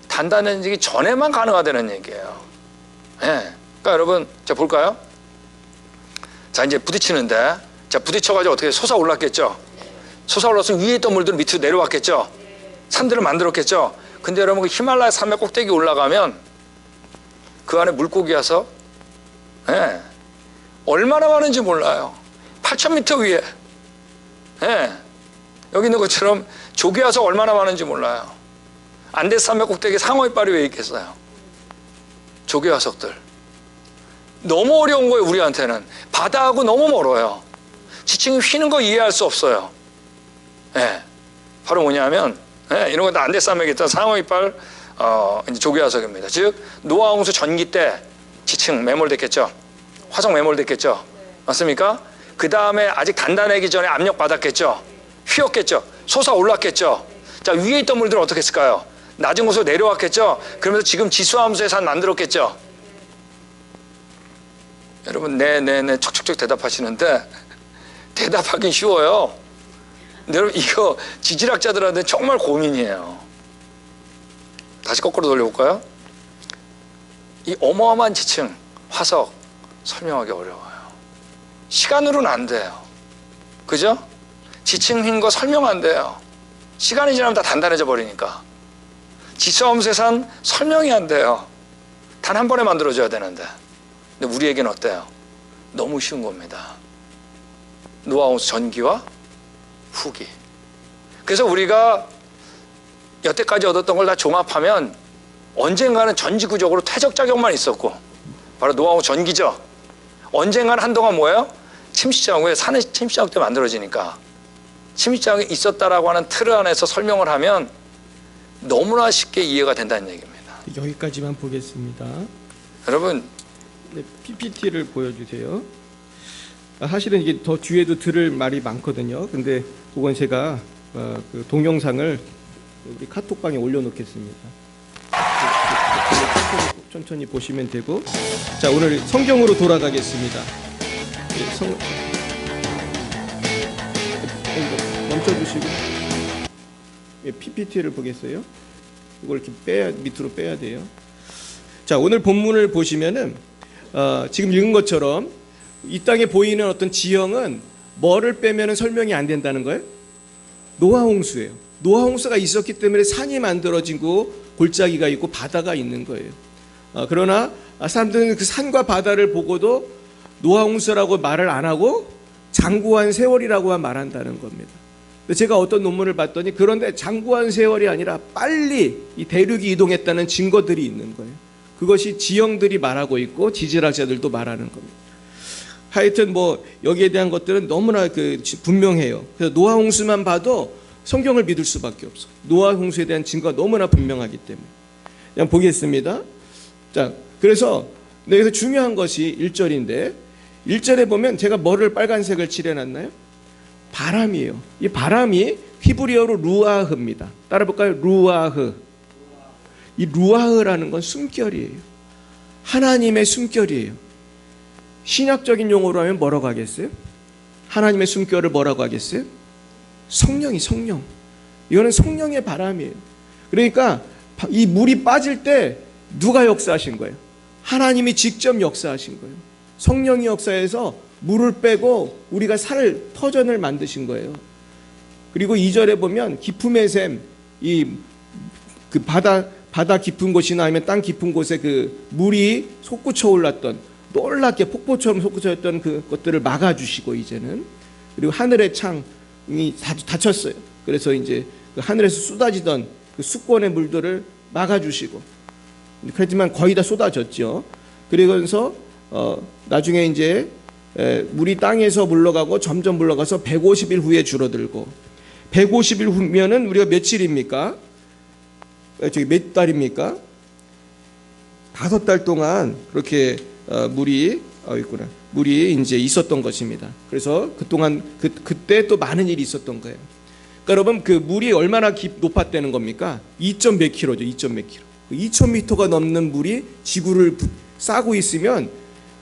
단단해지기 전에만 가능하다는 얘기예요. 네. 그러니까 여러분, 자 볼까요? 자, 이제 부딪히는데, 자, 부딪혀가지고 어떻게 솟아올랐겠죠? 솟아올라서 위에 있던 물들은 밑으로 내려왔겠죠? 산들을 만들었겠죠? 근데 여러분, 그 히말라야 산맥 꼭대기 올라가면 그 안에 물고기 와서 네. 얼마나 많은지 몰라요. 8,000m 위에. 네. 여기 있는 것처럼 조개 와서 얼마나 많은지 몰라요. 안데스 산맥 꼭대기에 상어이빨이 왜 있겠어요? 조개 화석들. 너무 어려운 거예요, 우리한테는. 바다하고 너무 멀어요. 지층이 휘는 거 이해할 수 없어요. 네. 바로 뭐냐면 이런 건 다 안데스 산맥에 있던 상어이빨 이제 조개 화석입니다. 즉 노아 홍수 전기 때 지층 매몰됐겠죠. 화석 매몰됐겠죠. 맞습니까? 그 다음에 아직 단단하기 전에 압력 받았겠죠. 휘었겠죠. 솟아올랐겠죠. 자, 위에 있던 물들은 어떻게 했을까요? 낮은 곳으로 내려왔겠죠. 그러면서 지금 지수함수의 산 만들었겠죠. 여러분, 네 척척척 대답하시는데 대답하긴 쉬워요. 근데 여러분, 이거 지질학자들한테 정말 고민이에요. 다시 거꾸로 돌려볼까요? 이 어마어마한 지층, 화석 설명하기 어려워요. 시간으로는 안 돼요. 그죠? 지층 휜 거 설명 안 돼요. 시간이 지나면 다 단단해져 버리니까. 지수함수의 산 설명이 안 돼요. 단 한 번에 만들어줘야 되는데. 근데 우리에게는 어때요? 너무 쉬운 겁니다. 노아 홍수 전기와 후기. 그래서 우리가 여태까지 얻었던 걸 다 종합하면 언젠가는 전지구적으로 퇴적작용만 있었고, 바로 노아 홍수 전기죠. 언젠가는 한동안 뭐예요? 침식자국, 왜 산의 침식자국 때 만들어지니까 침식자국이 있었다라고 하는 틀 안에서 설명을 하면 너무나 쉽게 이해가 된다는 얘기입니다. 여기까지만 보겠습니다. 여러분, 네, PPT를 보여주세요. 사실은 이게 더 뒤에도 들을 말이 많거든요. 근데 그건 제가 그 동영상을 우리 카톡방에 올려놓겠습니다. 천천히 보시면 되고. 자, 오늘 성경으로 돌아가겠습니다. 멈춰주시고 PPT를 보겠어요. 이걸 이렇게 밑으로 빼야 돼요. 자, 오늘 본문을 보시면은 지금 읽은 것처럼 이 땅에 보이는 어떤 지형은 뭐를 빼면은 설명이 안 된다는 거예요? 노아 홍수예요. 노아 홍수가 있었기 때문에 산이 만들어지고 골짜기가 있고 바다가 있는 거예요. 그러나 사람들은 그 산과 바다를 보고도 노아 홍수라고 말을 안 하고 장구한 세월이라고만 말한다는 겁니다. 제가 어떤 논문을 봤더니 그런데 장구한 세월이 아니라 빨리 이 대륙이 이동했다는 증거들이 있는 거예요. 그것이 지형들이 말하고 있고 지질학자들도 말하는 겁니다. 하여튼 뭐 여기에 대한 것들은 너무나 분명해요. 그래서 노아 홍수만 봐도 성경을 믿을 수밖에 없어. 노아 홍수에 대한 증거가 너무나 분명하기 때문에. 그냥 보겠습니다. 자, 그래서 여기서 중요한 것이 1절인데 1절에 보면 제가 뭐를 빨간색을 칠해놨나요? 바람이에요. 이 바람이 히브리어로 루아흐입니다. 따라 볼까요? 루아흐. 이 루아흐라는 건 숨결이에요. 하나님의 숨결이에요. 신약적인 용어로 하면 뭐라고 하겠어요? 하나님의 숨결을 뭐라고 하겠어요? 성령이 성령. 이거는 성령의 바람이에요. 그러니까 이 물이 빠질 때 누가 역사하신 거예요? 하나님이 직접 역사하신 거예요. 성령이 역사해서 물을 빼고 우리가 살 터전을 만드신 거예요. 그리고 2절에 보면 기품의 샘, 그 바다 깊은 곳이나 아니면 땅 깊은 곳에 그 물이 솟구쳐 올랐던 놀랍게 폭포처럼 솟구쳐졌던 그것들을 막아주시고 이제는 그리고 하늘의 창이 닫혔어요. 그래서 이제 그 하늘에서 쏟아지던 그 수권의 물들을 막아주시고 그렇지만 거의 다 쏟아졌죠. 그러면서 나중에 이제 물이 땅에서 물러가고 점점 물러가서 150일 후에 줄어들고 150일 후면은 우리가 며칠입니까? 저기 몇 달입니까? 5달 동안 그렇게 물이 이제 있었던 것입니다. 그래서 그동안 그때 또 많은 일이 있었던 거예요. 그러니까 여러분 그 물이 얼마나 높았다는 겁니까? 2점 몇 킬로죠. 2점 몇 킬로. 2,000m가 넘는 물이 지구를 싸고 있으면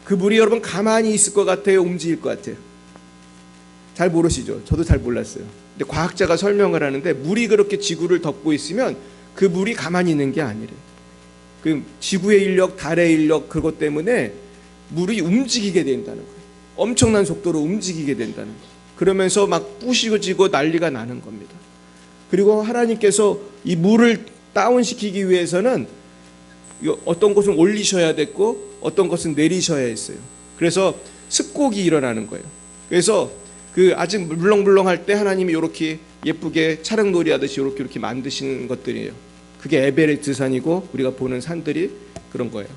그 물이 여러분 가만히 있을 것 같아요? 움직일 것 같아요? 잘 모르시죠? 저도 잘 몰랐어요. 근데 과학자가 설명을 하는데 물이 그렇게 지구를 덮고 있으면 그 물이 가만히 있는 게 아니래요. 그 지구의 인력, 달의 인력 그것 때문에 물이 움직이게 된다는 거예요. 엄청난 속도로 움직이게 된다는 거예요. 그러면서 막 부시지고 난리가 나는 겁니다. 그리고 하나님께서 이 물을 다운시키기 위해서는 어떤 것은 올리셔야 됐고 어떤 것은 내리셔야 했어요. 그래서 습곡이 일어나는 거예요. 그래서 그 아직 물렁물렁할 때 하나님이 이렇게 예쁘게 차량놀이 하듯이 이렇게 만드시는 것들이에요. 그게 에베레트 산이고 우리가 보는 산들이 그런 거예요.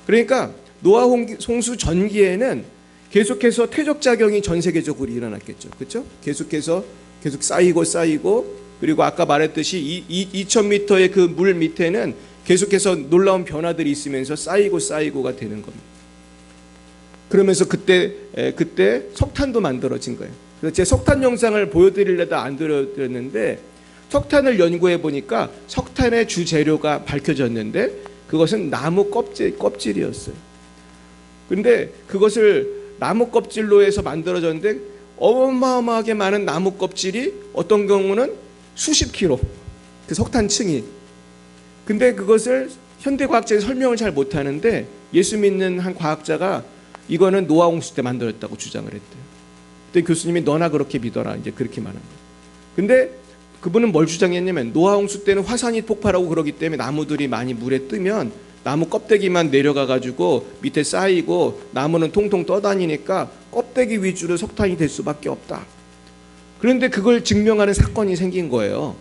그러니까 노아 홍수 전기에는 계속해서 퇴적작용이 전 세계적으로 일어났겠죠. 그렇죠? 계속 쌓이고 그리고 아까 말했듯이 2,000m의 그 물 밑에는 계속해서 놀라운 변화들이 있으면서 쌓이고가 되는 겁니다. 그러면서 그때 석탄도 만들어진 거예요. 그래서 제 석탄 영상을 보여드리려다 안 드렸는데 석탄을 연구해 보니까 석탄의 주 재료가 밝혀졌는데 그것은 나무 껍질이었어요. 근데 그것을 나무 껍질로 해서 만들어졌는데 어마어마하게 많은 나무 껍질이 어떤 경우는 수십 킬로 그 석탄층이. 근데 그것을 현대 과학자들이 설명을 잘 못하는데 예수 믿는 한 과학자가 이거는 노아 홍수 때 만들었다고 주장을 했대요. 그때 교수님이 너나 그렇게 믿어라 이제 그렇게 말한 거예요. 근데 그분은 뭘 주장했냐면 노아 홍수 때는 화산이 폭발하고 그러기 때문에 나무들이 많이 물에 뜨면 나무 껍데기만 내려가 가지고 밑에 쌓이고 나무는 통통 떠다니니까 껍데기 위주로 석탄이 될 수밖에 없다. 그런데 그걸 증명하는 사건이 생긴 거예요.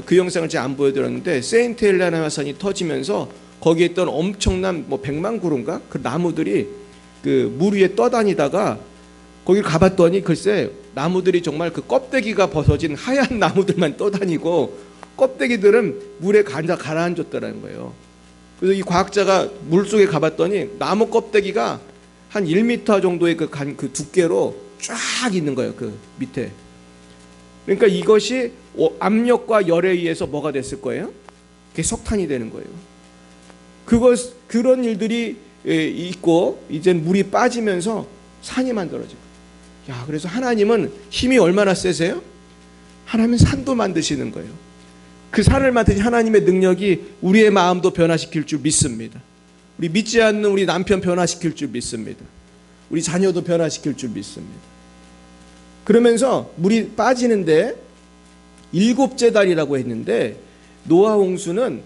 그 영상을 제가 안 보여드렸는데 세인트 헬레나 화산이 터지면서 거기에 있던 엄청난 100만 그루인가 그 나무들이 그 물 위에 떠다니다가 거기 가봤더니 글쎄 나무들이 정말 그 껍데기가 벗어진 하얀 나무들만 떠다니고 껍데기들은 물에 가라앉았다는 거예요. 그래서 이 과학자가 물속에 가봤더니 나무 껍데기가 한 1m 정도의 그 두께로 쫙 있는 거예요. 그 밑에. 그러니까 이것이 압력과 열에 의해서 뭐가 됐을 거예요? 그게 석탄이 되는 거예요. 그런 일들이 있고 이제 물이 빠지면서 산이 만들어지고. 야, 그래서 하나님은 힘이 얼마나 세세요? 하나님은 산도 만드시는 거예요. 그 산을 만드신 하나님의 능력이 우리의 마음도 변화시킬 줄 믿습니다. 우리 믿지 않는 우리 남편 변화시킬 줄 믿습니다. 우리 자녀도 변화시킬 줄 믿습니다. 그러면서 물이 빠지는데 7째 달이라고 했는데 노아 홍수는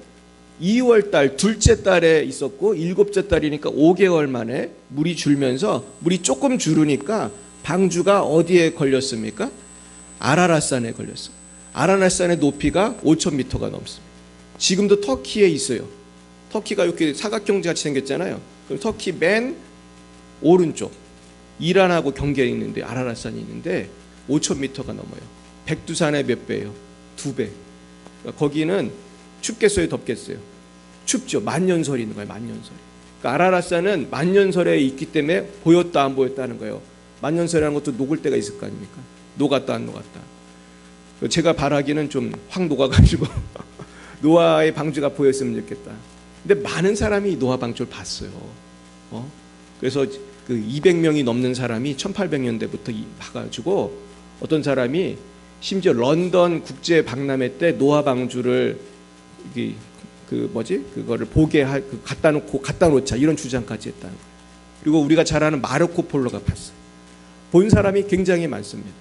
2월 달 둘째 달에 있었고 7째 달이니까 5개월 만에 물이 줄면서 물이 조금 줄으니까 방주가 어디에 걸렸습니까? 아라랏산에 걸렸어요. 아라랏산의 높이가 5,000m가 넘습니다. 지금도 터키에 있어요. 터키가 이렇게 사각형제 같이 생겼잖아요. 그럼 터키 맨 오른쪽 이란하고 경계에 있는데 아라랏산이 있는데 5,000m가 넘어요. 백두산의 몇 배예요? 2배. 그러니까 거기는 춥겠어요, 덥겠어요? 춥죠. 만년설이 있는 거예요. 만년설. 그러니까 아라라사는 만년설에 있기 때문에 보였다 안 보였다는 거예요. 만년설이라는 것도 녹을 때가 있을 거 아닙니까? 녹았다 안 녹았다. 제가 바라기는 좀 확 녹아가지고 노아의 방주가 보였으면 좋겠다. 근데 많은 사람이 노아 방주를 봤어요. 그래서 그 200명이 넘는 사람이 1800년대부터 봐가지고 어떤 사람이 심지어 런던 국제 박람회 때 노아 방주를 그거를 보게 갖다 놓자 이런 주장까지 했다는 거예요. 그리고 우리가 잘 아는 마르코 폴로가 봤어요. 본 사람이 굉장히 많습니다.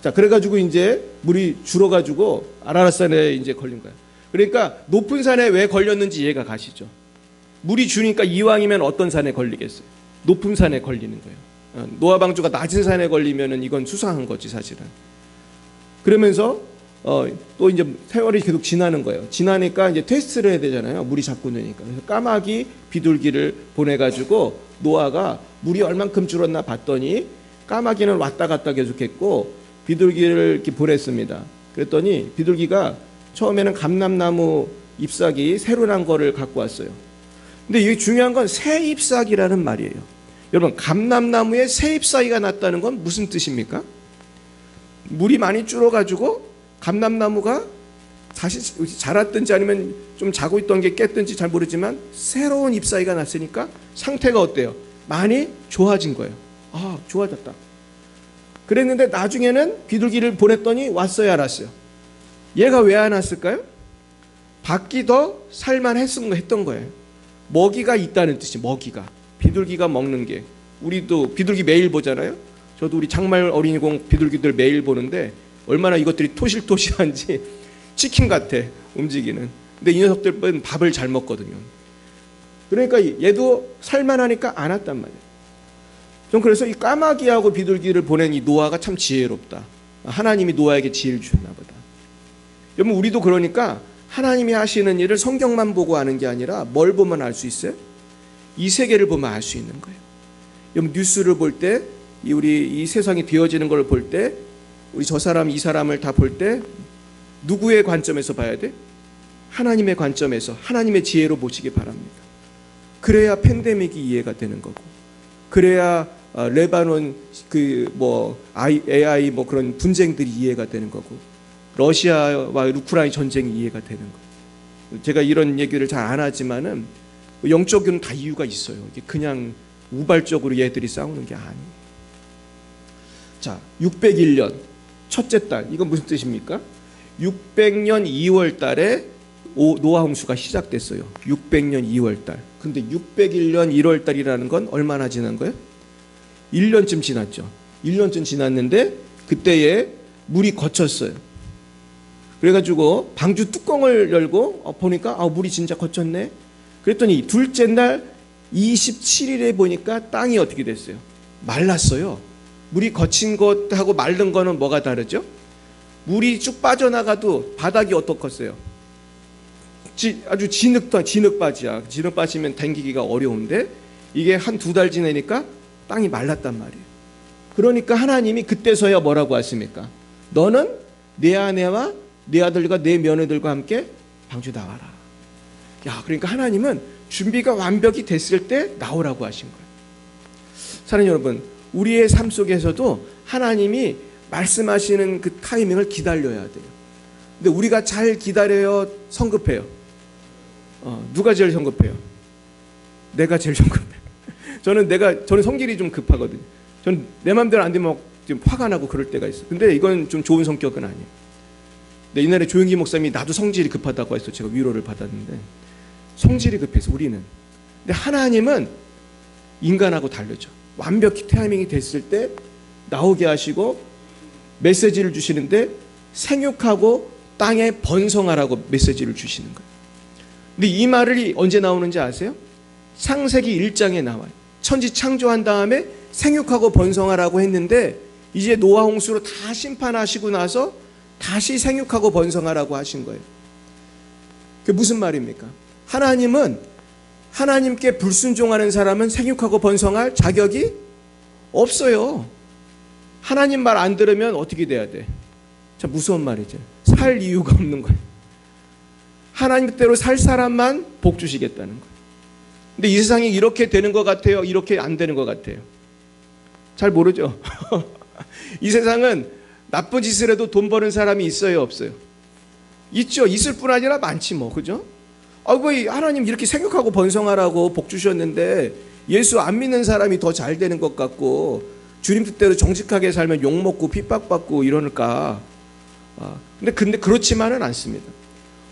자, 그래가지고 이제 물이 줄어가지고 아라라산에 이제 걸린 거예요. 그러니까 높은 산에 왜 걸렸는지 이해가 가시죠? 물이 주니까 이왕이면 어떤 산에 걸리겠어요? 높은 산에 걸리는 거예요. 노아 방주가 낮은 산에 걸리면은 이건 수상한 거지 사실은. 그러면서 또 이제 세월이 계속 지나는 거예요. 지나니까 이제 테스트를 해야 되잖아요. 물이 자꾸 느니까. 그래서 까마귀 비둘기를 보내가지고 노아가 물이 얼만큼 줄었나 봤더니 까마귀는 왔다 갔다 계속했고 비둘기를 이렇게 보냈습니다. 그랬더니 비둘기가 처음에는 감람나무 잎사귀 새로 난 거를 갖고 왔어요. 근데 이게 중요한 건 새 잎사귀라는 말이에요. 여러분, 감람나무에 새 잎사귀가 났다는 건 무슨 뜻입니까? 물이 많이 줄어가지고 감람나무가 다시 자랐든지 아니면 좀 자고 있던 게 깼든지 잘 모르지만 새로운 잎사귀가 났으니까 상태가 어때요? 많이 좋아진 거예요. 아, 좋아졌다. 그랬는데 나중에는 비둘기를 보냈더니 왔어야 알았어요. 얘가 왜 안 왔을까요? 밖이 더 살만했던 거예요. 먹이가 있다는 뜻이, 먹이가. 비둘기가 먹는 게. 우리도 비둘기 매일 보잖아요. 저도 우리 장말 어린이공 비둘기들 매일 보는데 얼마나 이것들이 토실토실한지 치킨 같아, 움직이는. 근데 이 녀석들은 밥을 잘 먹거든요. 그러니까 얘도 살만하니까 안 왔단 말이에요. 전 그래서 이 까마귀하고 비둘기를 보낸 이 노아가 참 지혜롭다. 하나님이 노아에게 지혜를 주셨나 보다. 여러분, 우리도 그러니까 하나님이 하시는 일을 성경만 보고 아는 게 아니라 뭘 보면 알 수 있어요? 이 세계를 보면 알 수 있는 거예요. 여러분, 뉴스를 볼 때, 우리 이 세상이 되어지는 걸 볼 때, 우리 저 사람 이 사람을 다 볼 때 누구의 관점에서 봐야 돼? 하나님의 관점에서, 하나님의 지혜로 보시기 바랍니다. 그래야 팬데믹이 이해가 되는 거고, 그래야 레바논 AI 그런 분쟁들이 이해가 되는 거고, 러시아와 우크라이나 전쟁이 이해가 되는 거예요. 제가 이런 얘기를 잘 안 하지만은 영적으로는 다 이유가 있어요. 이게 그냥 우발적으로 얘들이 싸우는 게 아니에요. 자, 601년 첫째 달, 이건 무슨 뜻입니까? 600년 2월 달에 노아 홍수가 시작됐어요. 600년 2월 달. 근데 601년 1월 달이라는 건 얼마나 지난 거예요? 1년쯤 지났죠. 1년쯤 지났는데 그때에 물이 거쳤어요. 그래가지고 방주 뚜껑을 열고 보니까 물이 진짜 거쳤네. 그랬더니 둘째 날 27일에 보니까 땅이 어떻게 됐어요? 말랐어요. 물이 거친 것하고 마른 거는 뭐가 다르죠? 물이 쭉 빠져나가도 바닥이 어떻겠어요? 아주 진흙바지야. 진흙바지면 당기기가 어려운데 이게 한 두 달 지나니까 땅이 말랐단 말이에요. 그러니까 하나님이 그때서야 뭐라고 하십니까? 너는 내 아내와 내 아들과 내 며느리들과 함께 방주 나와라. 야, 그러니까 하나님은 준비가 완벽히 됐을 때 나오라고 하신 거예요. 사랑하는 여러분, 우리의 삶 속에서도 하나님이 말씀하시는 그 타이밍을 기다려야 돼요. 근데 우리가 잘 기다려요, 성급해요? 누가 제일 성급해요? 내가 제일 성급해요. 저는 성질이 좀 급하거든요. 저는 내 마음대로 안 되면 좀 화가 나고 그럴 때가 있어요. 근데 이건 좀 좋은 성격은 아니에요. 근데 옛날에 조영기 목사님이 나도 성질이 급하다고 해서 제가 위로를 받았는데, 성질이 급해서 우리는. 근데 하나님은 인간하고 다르죠. 완벽히 타이밍이 됐을 때 나오게 하시고 메시지를 주시는데 생육하고 땅에 번성하라고 메시지를 주시는 거예요. 근데 이 말이 언제 나오는지 아세요? 창세기 1장에 나와요. 천지 창조한 다음에 생육하고 번성하라고 했는데 이제 노아 홍수로 다 심판하시고 나서 다시 생육하고 번성하라고 하신 거예요. 그게 무슨 말입니까? 하나님은 하나님께 불순종하는 사람은 생육하고 번성할 자격이 없어요. 하나님 말 안 들으면 어떻게 돼야 돼? 참 무서운 말이죠. 살 이유가 없는 거예요. 하나님 뜻대로 살 사람만 복 주시겠다는 거예요. 근데 이 세상이 이렇게 되는 것 같아요? 이렇게 안 되는 것 같아요? 잘 모르죠. 이 세상은 나쁜 짓을 해도 돈 버는 사람이 있어요, 없어요? 있죠. 있을 뿐 아니라 많지 뭐, 그죠? 왜 하나님 이렇게 생각하고 번성하라고 복 주셨는데 예수 안 믿는 사람이 더 잘 되는 것 같고 주님 뜻대로 정직하게 살면 욕먹고 핍박받고 이러니까. 근데 그렇지만은 않습니다.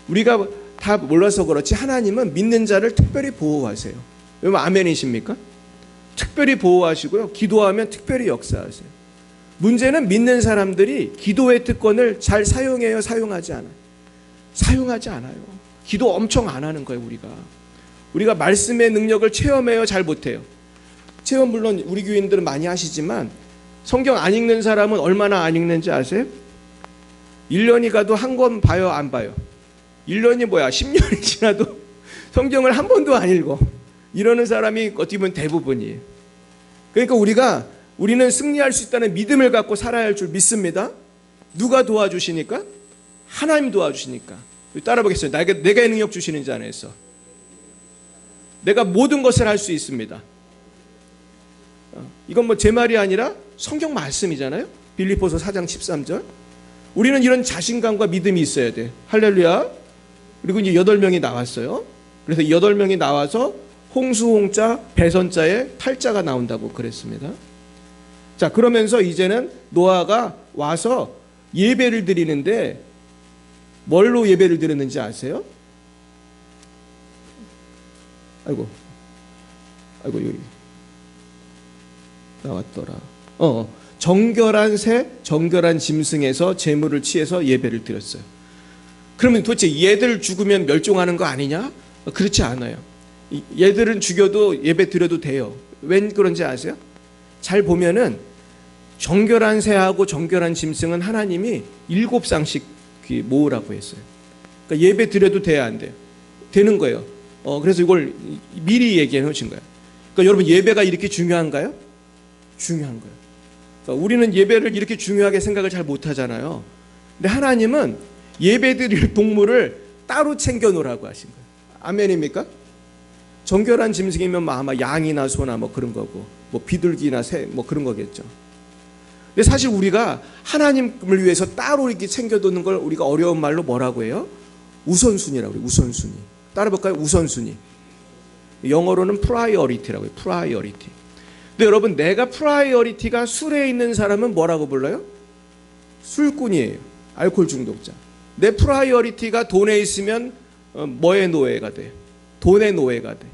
우리가 다 몰라서 그렇지 하나님은 믿는 자를 특별히 보호하세요. 왜냐면 아멘이십니까? 특별히 보호하시고요. 기도하면 특별히 역사하세요. 문제는 믿는 사람들이 기도의 특권을 잘 사용해요, 사용하지 않아요? 사용하지 않아요. 기도 엄청 안 하는 거예요, 우리가 말씀의 능력을 체험해요, 잘 못해요? 체험 물론 우리 교인들은 많이 하시지만 성경 안 읽는 사람은 얼마나 안 읽는지 아세요? 1년이 가도 한 권 봐요, 안 봐요? 1년이 뭐야, 10년이 지나도 성경을 한 번도 안 읽어. 이러는 사람이 어떻게 보면 대부분이에요. 그러니까 우리는 승리할 수 있다는 믿음을 갖고 살아야 할 줄 믿습니다. 누가 도와주시니까? 하나님 도와주시니까. 따라 보겠어요. 내가 능력 주시는 자 안에서 내가 모든 것을 할 수 있습니다. 이건 뭐 제 말이 아니라 성경 말씀이잖아요. 빌립보서 4장 13절. 우리는 이런 자신감과 믿음이 있어야 돼. 할렐루야. 그리고 이제 8명이 나왔어요. 그래서 8명이 나와서 홍수 홍자 배선자에 8자가 나온다고 그랬습니다. 자, 그러면서 이제는 노아가 와서 예배를 드리는데 뭘로 예배를 드렸는지 아세요? 아이고 여기 나왔더라. 정결한 새, 정결한 짐승에서 제물을 취해서 예배를 드렸어요. 그러면 도대체 얘들 죽으면 멸종하는 거 아니냐? 그렇지 않아요. 얘들은 죽여도 예배 드려도 돼요. 웬 그런지 아세요? 잘 보면은 정결한 새하고 정결한 짐승은 하나님이 7쌍씩 모으라고 했어요. 그러니까 예배 드려도 돼야 안 돼요? 되는 거예요. 그래서 이걸 미리 얘기해 놓으신 거예요. 그러니까 여러분, 예배가 이렇게 중요한가요? 중요한 거예요. 그러니까 우리는 예배를 이렇게 중요하게 생각을 잘 못하잖아요. 근데 하나님은 예배 드릴 동물을 따로 챙겨 놓으라고 하신 거예요. 아멘입니까? 정결한 짐승이면 아마 양이나 소나 뭐 그런 거고, 뭐 비둘기나 새 뭐 그런 거겠죠. 근데 사실 우리가 하나님을 위해서 따로 이렇게 챙겨두는 걸 우리가 어려운 말로 뭐라고 해요? 우선순위라고 해요. 우선순위. 따라 볼까요? 우선순위. 영어로는 프라이어리티라고 해요. 프라이어리티. 근데 여러분, 내가 프라이어리티가 술에 있는 사람은 뭐라고 불러요? 술꾼이에요. 알코올 중독자. 내 프라이어리티가 돈에 있으면 뭐의 노예가 돼? 돈의 노예가 돼.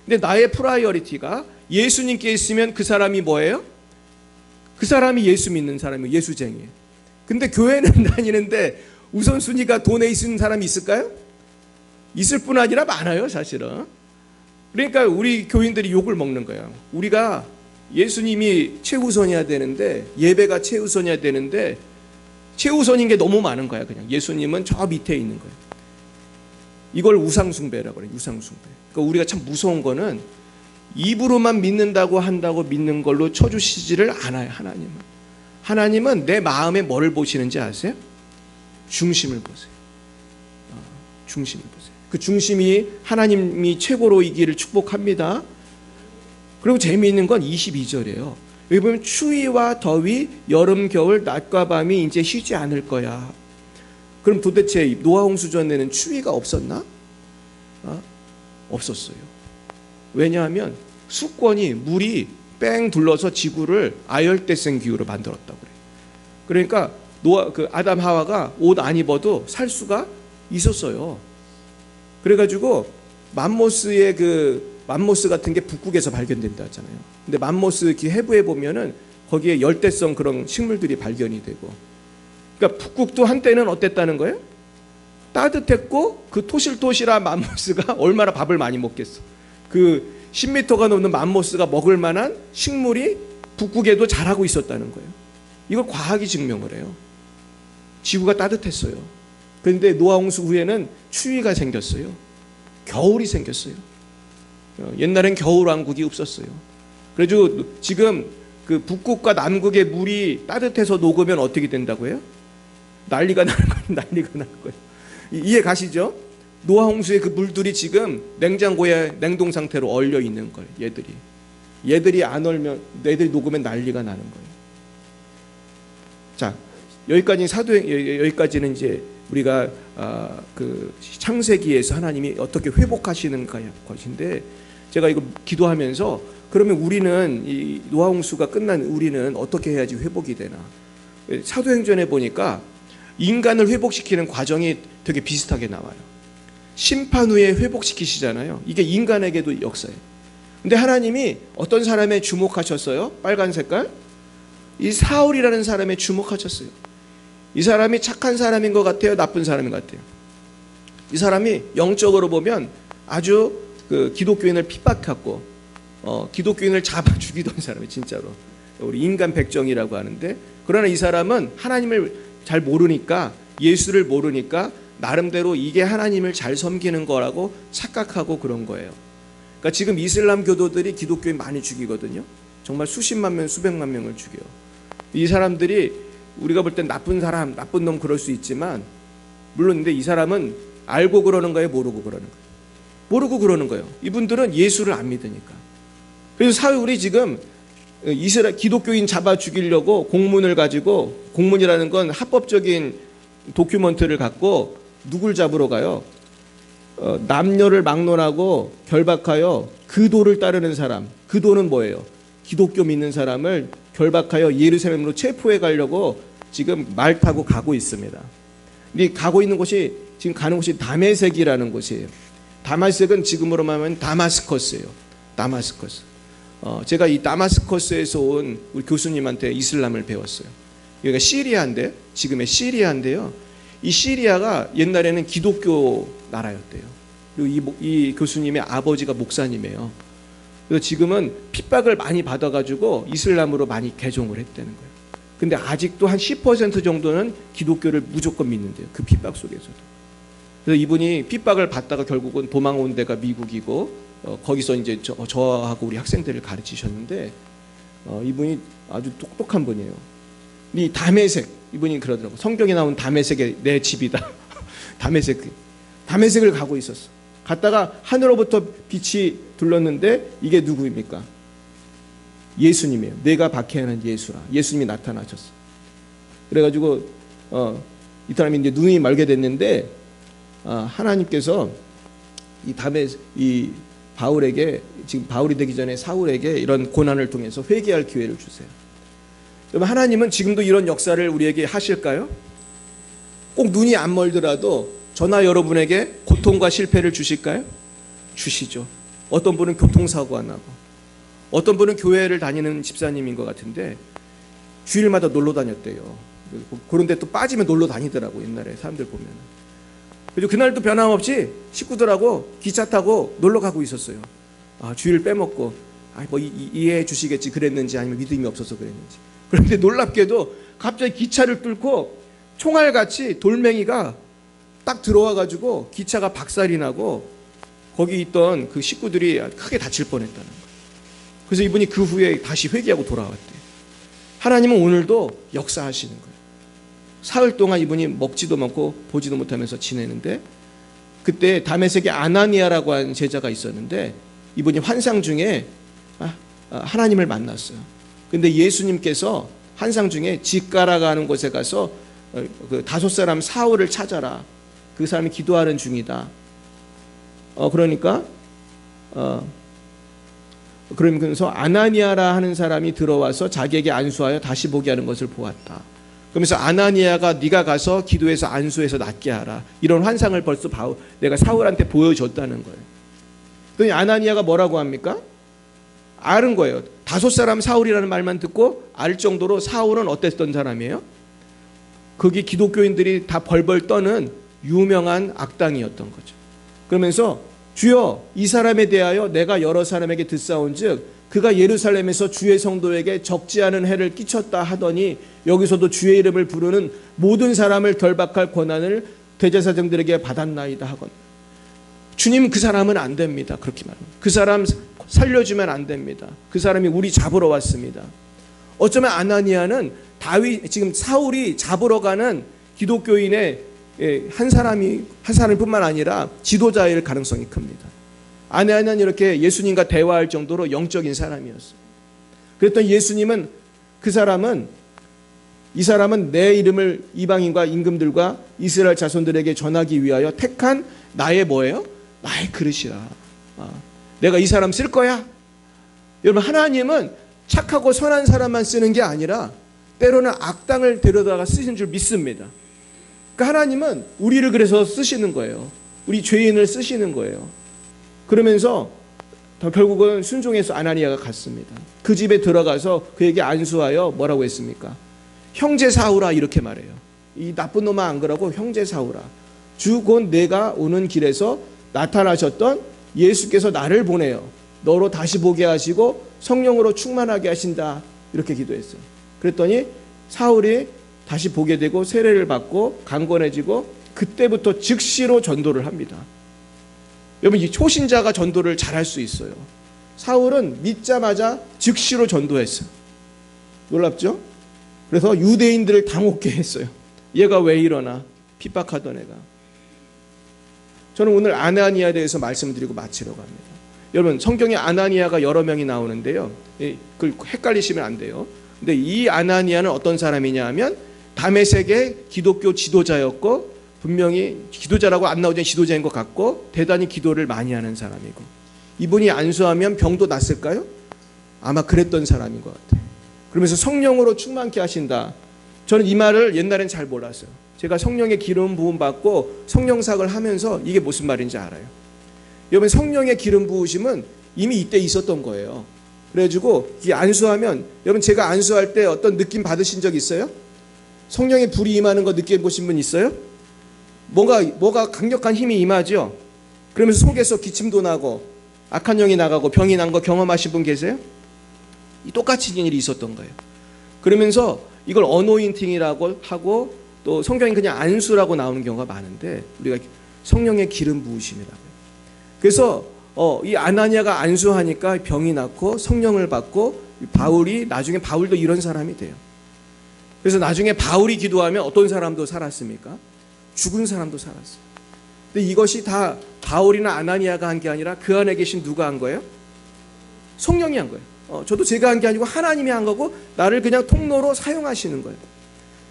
근데 나의 프라이어리티가 예수님께 있으면 그 사람이 뭐예요? 그 사람이 예수 믿는 사람이에요. 예수쟁이에요. 근데 교회는 다니는데 우선순위가 돈에 있는 사람이 있을까요? 있을 뿐 아니라 많아요, 사실은. 그러니까 우리 교인들이 욕을 먹는 거예요. 우리가 예수님이 최우선이어야 되는데, 예배가 최우선이어야 되는데 최우선인 게 너무 많은 거야. 그냥 예수님은 저 밑에 있는 거예요. 이걸 우상숭배라고 그래요. 우상숭배. 그러니까 우리가 참 무서운 거는 입으로만 믿는다고 한다고 믿는 걸로 쳐주시지를 않아요. 하나님은 내 마음에 뭐를 보시는지 아세요? 중심을 보세요. 중심을 보세요. 그 중심이 하나님이 최고로 이기를 축복합니다. 그리고 재미있는 건 22절이에요. 여기 보면 추위와 더위, 여름, 겨울, 낮과 밤이 이제 쉬지 않을 거야. 그럼 도대체 노아홍수 전에는 추위가 없었나? 없었어요. 왜냐하면 수권이 물이 뺑 둘러서 지구를 아열대성 기후로 만들었다고 그래요. 그러니까 아담 하와가 옷 안 입어도 살 수가 있었어요. 그래가지고 맘모스 같은 게 북극에서 발견된다 하잖아요. 근데 맘모스 해부에 보면은 거기에 열대성 그런 식물들이 발견이 되고, 그러니까 북극도 한때는 어땠다는 거예요? 따뜻했고 그 토실토실한 맘모스가 얼마나 밥을 많이 먹겠어. 그 10m가 넘는 맘모스가 먹을 만한 식물이 북극에도 자라고 있었다는 거예요. 이걸 과학이 증명을 해요. 지구가 따뜻했어요. 그런데 노아홍수 후에는 추위가 생겼어요. 겨울이 생겼어요. 옛날엔 겨울왕국이 없었어요. 그래서 지금 그 북극과 남극의 물이 따뜻해서 녹으면 어떻게 된다고 해요? 난리가 나는 거예요. 난리가 나는 거예요. 이해 가시죠? 노아 홍수의 그 물들이 지금 냉장고에 냉동 상태로 얼려 있는 거예요. 얘들이 안 얼면, 애들이 녹으면 난리가 나는 거예요. 자, 여기까지는 이제 우리가 그 창세기에서 하나님이 어떻게 회복하시는 것인데, 제가 이거 기도하면서 그러면 우리는 이 노아 홍수가 끝난 우리는 어떻게 해야지 회복이 되나? 사도행전에 보니까 인간을 회복시키는 과정이 되게 비슷하게 나와요. 심판 후에 회복시키시잖아요. 이게 인간에게도 역사예요. 근데 하나님이 어떤 사람에 주목하셨어요? 빨간 색깔? 이 사울이라는 사람에 주목하셨어요. 이 사람이 착한 사람인 것 같아요? 나쁜 사람인 것 같아요? 이 사람이 영적으로 보면 아주 그 기독교인을 핍박했고 기독교인을 잡아 죽이던 사람이 진짜로 우리 인간 백정이라고 하는데, 그러나 이 사람은 하나님을 잘 모르니까, 예수를 모르니까 나름대로 이게 하나님을 잘 섬기는 거라고 착각하고 그런 거예요. 그러니까 지금 이슬람 교도들이 기독교인 많이 죽이거든요. 정말 수십만 명, 수백만 명을 죽여요. 이 사람들이 우리가 볼 땐 나쁜 사람, 나쁜 놈 그럴 수 있지만, 물론 근데 이 사람은 알고 그러는 거예요, 모르고 그러는 거예요? 모르고 그러는 거예요. 이분들은 예수를 안 믿으니까. 그래서 사울이 지금 이스라엘 기독교인 잡아 죽이려고 공문을 가지고, 공문이라는 건 합법적인 도큐먼트를 갖고 누굴 잡으러 가요? 남녀를 막론하고 결박하여 그 도를 따르는 사람, 그 도는 뭐예요? 기독교 믿는 사람을 결박하여 예루살렘으로 체포해 가려고 지금 말 타고 가고 있습니다. 근데 가고 있는 곳이, 지금 가는 곳이 다메섹이라는 곳이에요. 다메섹은 지금으로 말하면 다마스커스예요. 다마스커스. 제가 이 다마스커스에서 온 우리 교수님한테 이슬람을 배웠어요. 여기가 시리아인데, 지금의 시리아인데요. 이 시리아가 옛날에는 기독교 나라였대요. 그리고 이 교수님의 아버지가 목사님이에요. 그래서 지금은 핍박을 많이 받아가지고 이슬람으로 많이 개종을 했다는 거예요. 근데 아직도 한 10% 정도는 기독교를 무조건 믿는데요. 그 핍박 속에서도. 그래서 이분이 핍박을 받다가 결국은 도망온 데가 미국이고, 거기서 이제 저하고 우리 학생들을 가르치셨는데, 이분이 아주 똑똑한 분이에요. 이 다메섹, 이분이 그러더라고. 성경에 나온 다메섹이 내 집이다. 다메섹을 가고 있었어. 갔다가 하늘로부터 빛이 둘렀는데, 이게 누구입니까? 예수님이에요. 내가 박해하는 예수라. 예수님이 나타나셨어. 그래가지고 이 사람이 이제 눈이 멀게 됐는데, 하나님께서 이 바울에게, 지금 바울이 되기 전에 사울에게 이런 고난을 통해서 회개할 기회를 주세요. 여러분, 하나님은 지금도 이런 역사를 우리에게 하실까요? 꼭 눈이 안 멀더라도 저나 여러분에게 고통과 실패를 주실까요? 주시죠. 어떤 분은 교통사고가 나고, 어떤 분은 교회를 다니는 집사님인 것 같은데 주일마다 놀러 다녔대요. 그런데 또 빠지면 놀러 다니더라고, 옛날에 사람들 보면. 그리고 그날도 변함없이 식구들하고 기차 타고 놀러 가고 있었어요. 주일 빼먹고, 뭐 이해해 주시겠지 그랬는지, 아니면 믿음이 없어서 그랬는지. 그런데 놀랍게도 갑자기 기차를 뚫고 총알같이 돌멩이가 딱 들어와가지고 기차가 박살이 나고 거기 있던 그 식구들이 크게 다칠 뻔했다는 거예요. 그래서 이분이 그 후에 다시 회개하고 돌아왔대요. 하나님은 오늘도 역사하시는 거예요. 사흘 동안 이분이 먹지도 않고 보지도 못하면서 지내는데, 그때 다메섹에 아나니아라고 하는 제자가 있었는데, 이분이 환상 중에 하나님을 만났어요. 근데 예수님께서 환상 중에 직가라가 하는 곳에 가서 그 5사람 사울을 찾아라. 그 사람이 기도하는 중이다. 그러면서 아나니아라 하는 사람이 들어와서 자기에게 안수하여 다시 보게 하는 것을 보았다. 그러면서 아나니아가 네가 가서 기도해서 안수해서 낫게 하라. 이런 환상을 벌써 내가 사울한테 보여줬다는 거예요. 그러니 아나니아가 뭐라고 합니까? 아는 거예요. 5사람 사울이라는 말만 듣고 알 정도로 사울은 어땠던 사람이에요? 거기 기독교인들이 다 벌벌 떠는 유명한 악당이었던 거죠. 그러면서 주여, 이 사람에 대하여 내가 여러 사람에게 듣사온즉 그가 예루살렘에서 주의 성도에게 적지 않은 해를 끼쳤다 하더니 여기서도 주의 이름을 부르는 모든 사람을 결박할 권한을 대제사장들에게 받았나이다 하건. 주님, 그 사람은 안 됩니다. 그렇게 말합니다. 그 사람 살려주면 안 됩니다. 그 사람이 우리 잡으러 왔습니다. 어쩌면 아나니아는 지금 사울이 잡으러 가는 기독교인의 한 사람뿐만 아니라 지도자일 가능성이 큽니다. 아내는 이렇게 예수님과 대화할 정도로 영적인 사람이었어요. 그랬더니 예수님은 이 사람은 내 이름을 이방인과 임금들과 이스라엘 자손들에게 전하기 위하여 택한 나의 뭐예요? 나의 그릇이라. 내가 이 사람 쓸 거야. 여러분, 하나님은 착하고 선한 사람만 쓰는 게 아니라 때로는 악당을 데려다가 쓰시는 줄 믿습니다. 그러니까 하나님은 우리를 그래서 쓰시는 거예요. 우리 죄인을 쓰시는 거예요. 그러면서 결국은 순종해서 아나니아가 갔습니다. 그 집에 들어가서 그에게 안수하여 뭐라고 했습니까? 형제 사우라 이렇게 말해요. 이 나쁜 놈아 안 그러고 형제 사우라. 주 곧 내가 오는 길에서 나타나셨던 예수께서 나를 보내요. 너로 다시 보게 하시고 성령으로 충만하게 하신다. 이렇게 기도했어요. 그랬더니 사울이 다시 보게 되고 세례를 받고 강건해지고 그때부터 즉시로 전도를 합니다. 여러분, 이 초신자가 전도를 잘할 수 있어요. 사울은 믿자마자 즉시로 전도했어요. 놀랍죠? 그래서 유대인들을 당혹게 했어요. 얘가 왜 이러나? 핍박하던 애가. 저는 오늘 아나니아에 대해서 말씀드리고 마치려고 합니다. 여러분, 성경에 아나니아가 여러 명이 나오는데요. 그걸 헷갈리시면 안 돼요. 근데 이 아나니아는 어떤 사람이냐 하면 다메섹의 기독교 지도자였고, 분명히 기도자라고 안 나오지만 지도자인 것 같고 대단히 기도를 많이 하는 사람이고, 이분이 안수하면 병도 났을까요? 아마 그랬던 사람인 것 같아요. 그러면서 성령으로 충만케 하신다. 저는 이 말을 옛날엔 잘 몰랐어요. 제가 성령의 기름 부음 받고 성령사역을 하면서 이게 무슨 말인지 알아요. 여러분, 성령의 기름 부으심은 이미 이때 있었던 거예요. 그래가지고 이 안수하면, 여러분, 제가 안수할 때 어떤 느낌 받으신 적 있어요? 성령의 불이 임하는 거 느껴보신 분 있어요? 뭐가 강력한 힘이 임하죠. 그러면서 속에서 기침도 나고 악한 영이 나가고 병이 난 거 경험하신 분 계세요? 똑같이 일이 있었던 거예요. 그러면서 이걸 어노인팅이라고 하고 또 성경이 그냥 안수라고 나오는 경우가 많은데 우리가 성령의 기름 부으심이라고요. 그래서 이 아나니아가 안수하니까 병이 낫고 성령을 받고 나중에 바울도 이런 사람이 돼요. 그래서 나중에 바울이 기도하면 어떤 사람도 살았습니까? 죽은 사람도 살았어요. 근데 이것이 다 바울이나 아나니아가 한 게 아니라 그 안에 계신 누가 한 거예요? 성령이 한 거예요. 저도 제가 한 게 아니고 하나님이 한 거고 나를 그냥 통로로 사용하시는 거예요.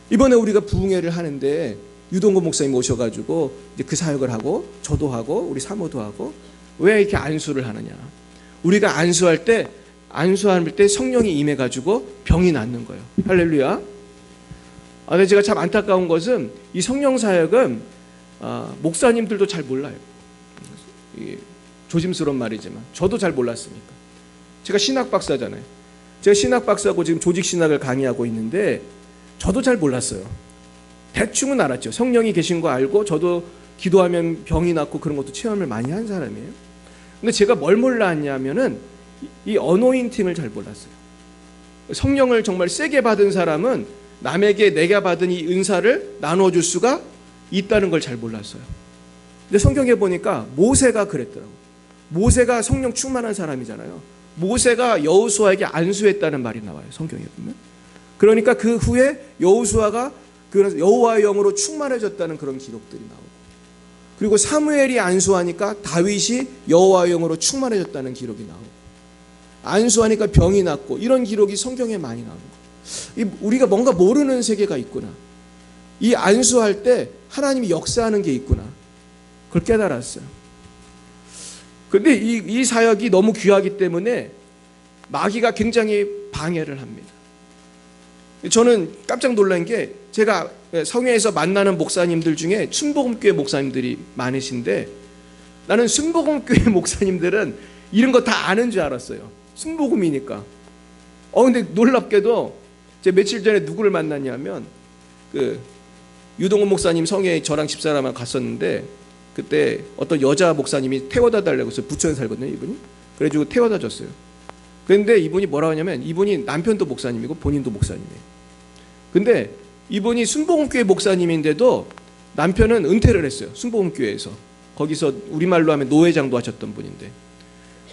이번에 우리가 부흥회를 하는데 유동구 목사님 오셔가지고 이제 그 사역을 하고 저도 하고 우리 사모도 하고, 왜 이렇게 안수를 하느냐? 우리가 안수할 때 성령이 임해가지고 병이 낫는 거예요. 할렐루야. 근데 제가 참 안타까운 것은 이 성령 사역은 목사님들도 잘 몰라요. 조심스러운 말이지만 저도 잘 몰랐으니까. 제가 신학 박사잖아요. 제가 신학 박사고 지금 조직 신학을 강의하고 있는데 저도 잘 몰랐어요. 대충은 알았죠. 성령이 계신 거 알고 저도 기도하면 병이 낫고 그런 것도 체험을 많이 한 사람이에요. 근데 제가 뭘 몰랐냐면은 이 어노인팅을 잘 몰랐어요. 성령을 정말 세게 받은 사람은 남에게 내가 받은 이 은사를 나눠줄 수가 있다는 걸 잘 몰랐어요. 근데 성경에 보니까 모세가 그랬더라고요. 모세가 성령 충만한 사람이잖아요. 모세가 여호수아에게 안수했다는 말이 나와요. 성경에 보면. 그러니까 그 후에 여호수아가 여호와의 영으로 충만해졌다는 그런 기록들이 나오고, 그리고 사무엘이 안수하니까 다윗이 여호와의 영으로 충만해졌다는 기록이 나오고, 안수하니까 병이 낫고, 이런 기록이 성경에 많이 나오는 거예요. 우리가 뭔가 모르는 세계가 있구나. 이 안수할 때 하나님이 역사하는 게 있구나. 그걸 깨달았어요. 그런데 이 사역이 너무 귀하기 때문에 마귀가 굉장히 방해를 합니다. 저는 깜짝 놀란 게, 제가 성회에서 만나는 목사님들 중에 순복음교회 목사님들이 많으신데, 나는 순복음교회 목사님들은 이런 거 다 아는 줄 알았어요. 순복음이니까. 근데 놀랍게도 제가 며칠 전에 누구를 만났냐면 유동훈 목사님 성회에 저랑 집사람하고 갔었는데, 그때 어떤 여자 목사님이 태워다 달라고 해서 부천에 살거든요, 이분이. 그래가지고 태워다 줬어요. 그런데 이분이 뭐라고 하냐면, 이분이 남편도 목사님이고 본인도 목사님이에요. 근데 이분이 순복음교회 목사님인데도 남편은 은퇴를 했어요. 순복음교회에서. 거기서 우리말로 하면 노회장도 하셨던 분인데.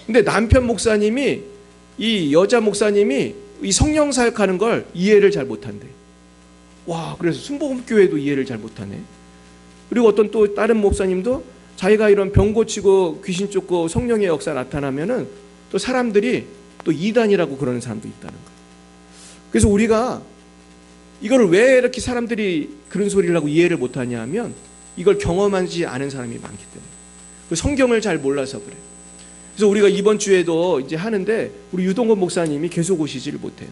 근데 남편 목사님이, 이 여자 목사님이 이 성령 사역하는 걸 이해를 잘 못한대. 와, 그래서 순복음교회도 이해를 잘 못하네. 그리고 어떤 또 다른 목사님도 자기가 이런 병 고치고 귀신 쫓고 성령의 역사 나타나면은 또 사람들이 또 이단이라고 그러는 사람도 있다는 거예요. 그래서 우리가 이걸 왜 이렇게 사람들이 그런 소리를 하고 이해를 못하냐 하면 이걸 경험하지 않은 사람이 많기 때문에, 성경을 잘 몰라서 그래요. 그래서 우리가 이번 주에도 이제 하는데 우리 유동건 목사님이 계속 오시지를 못해요.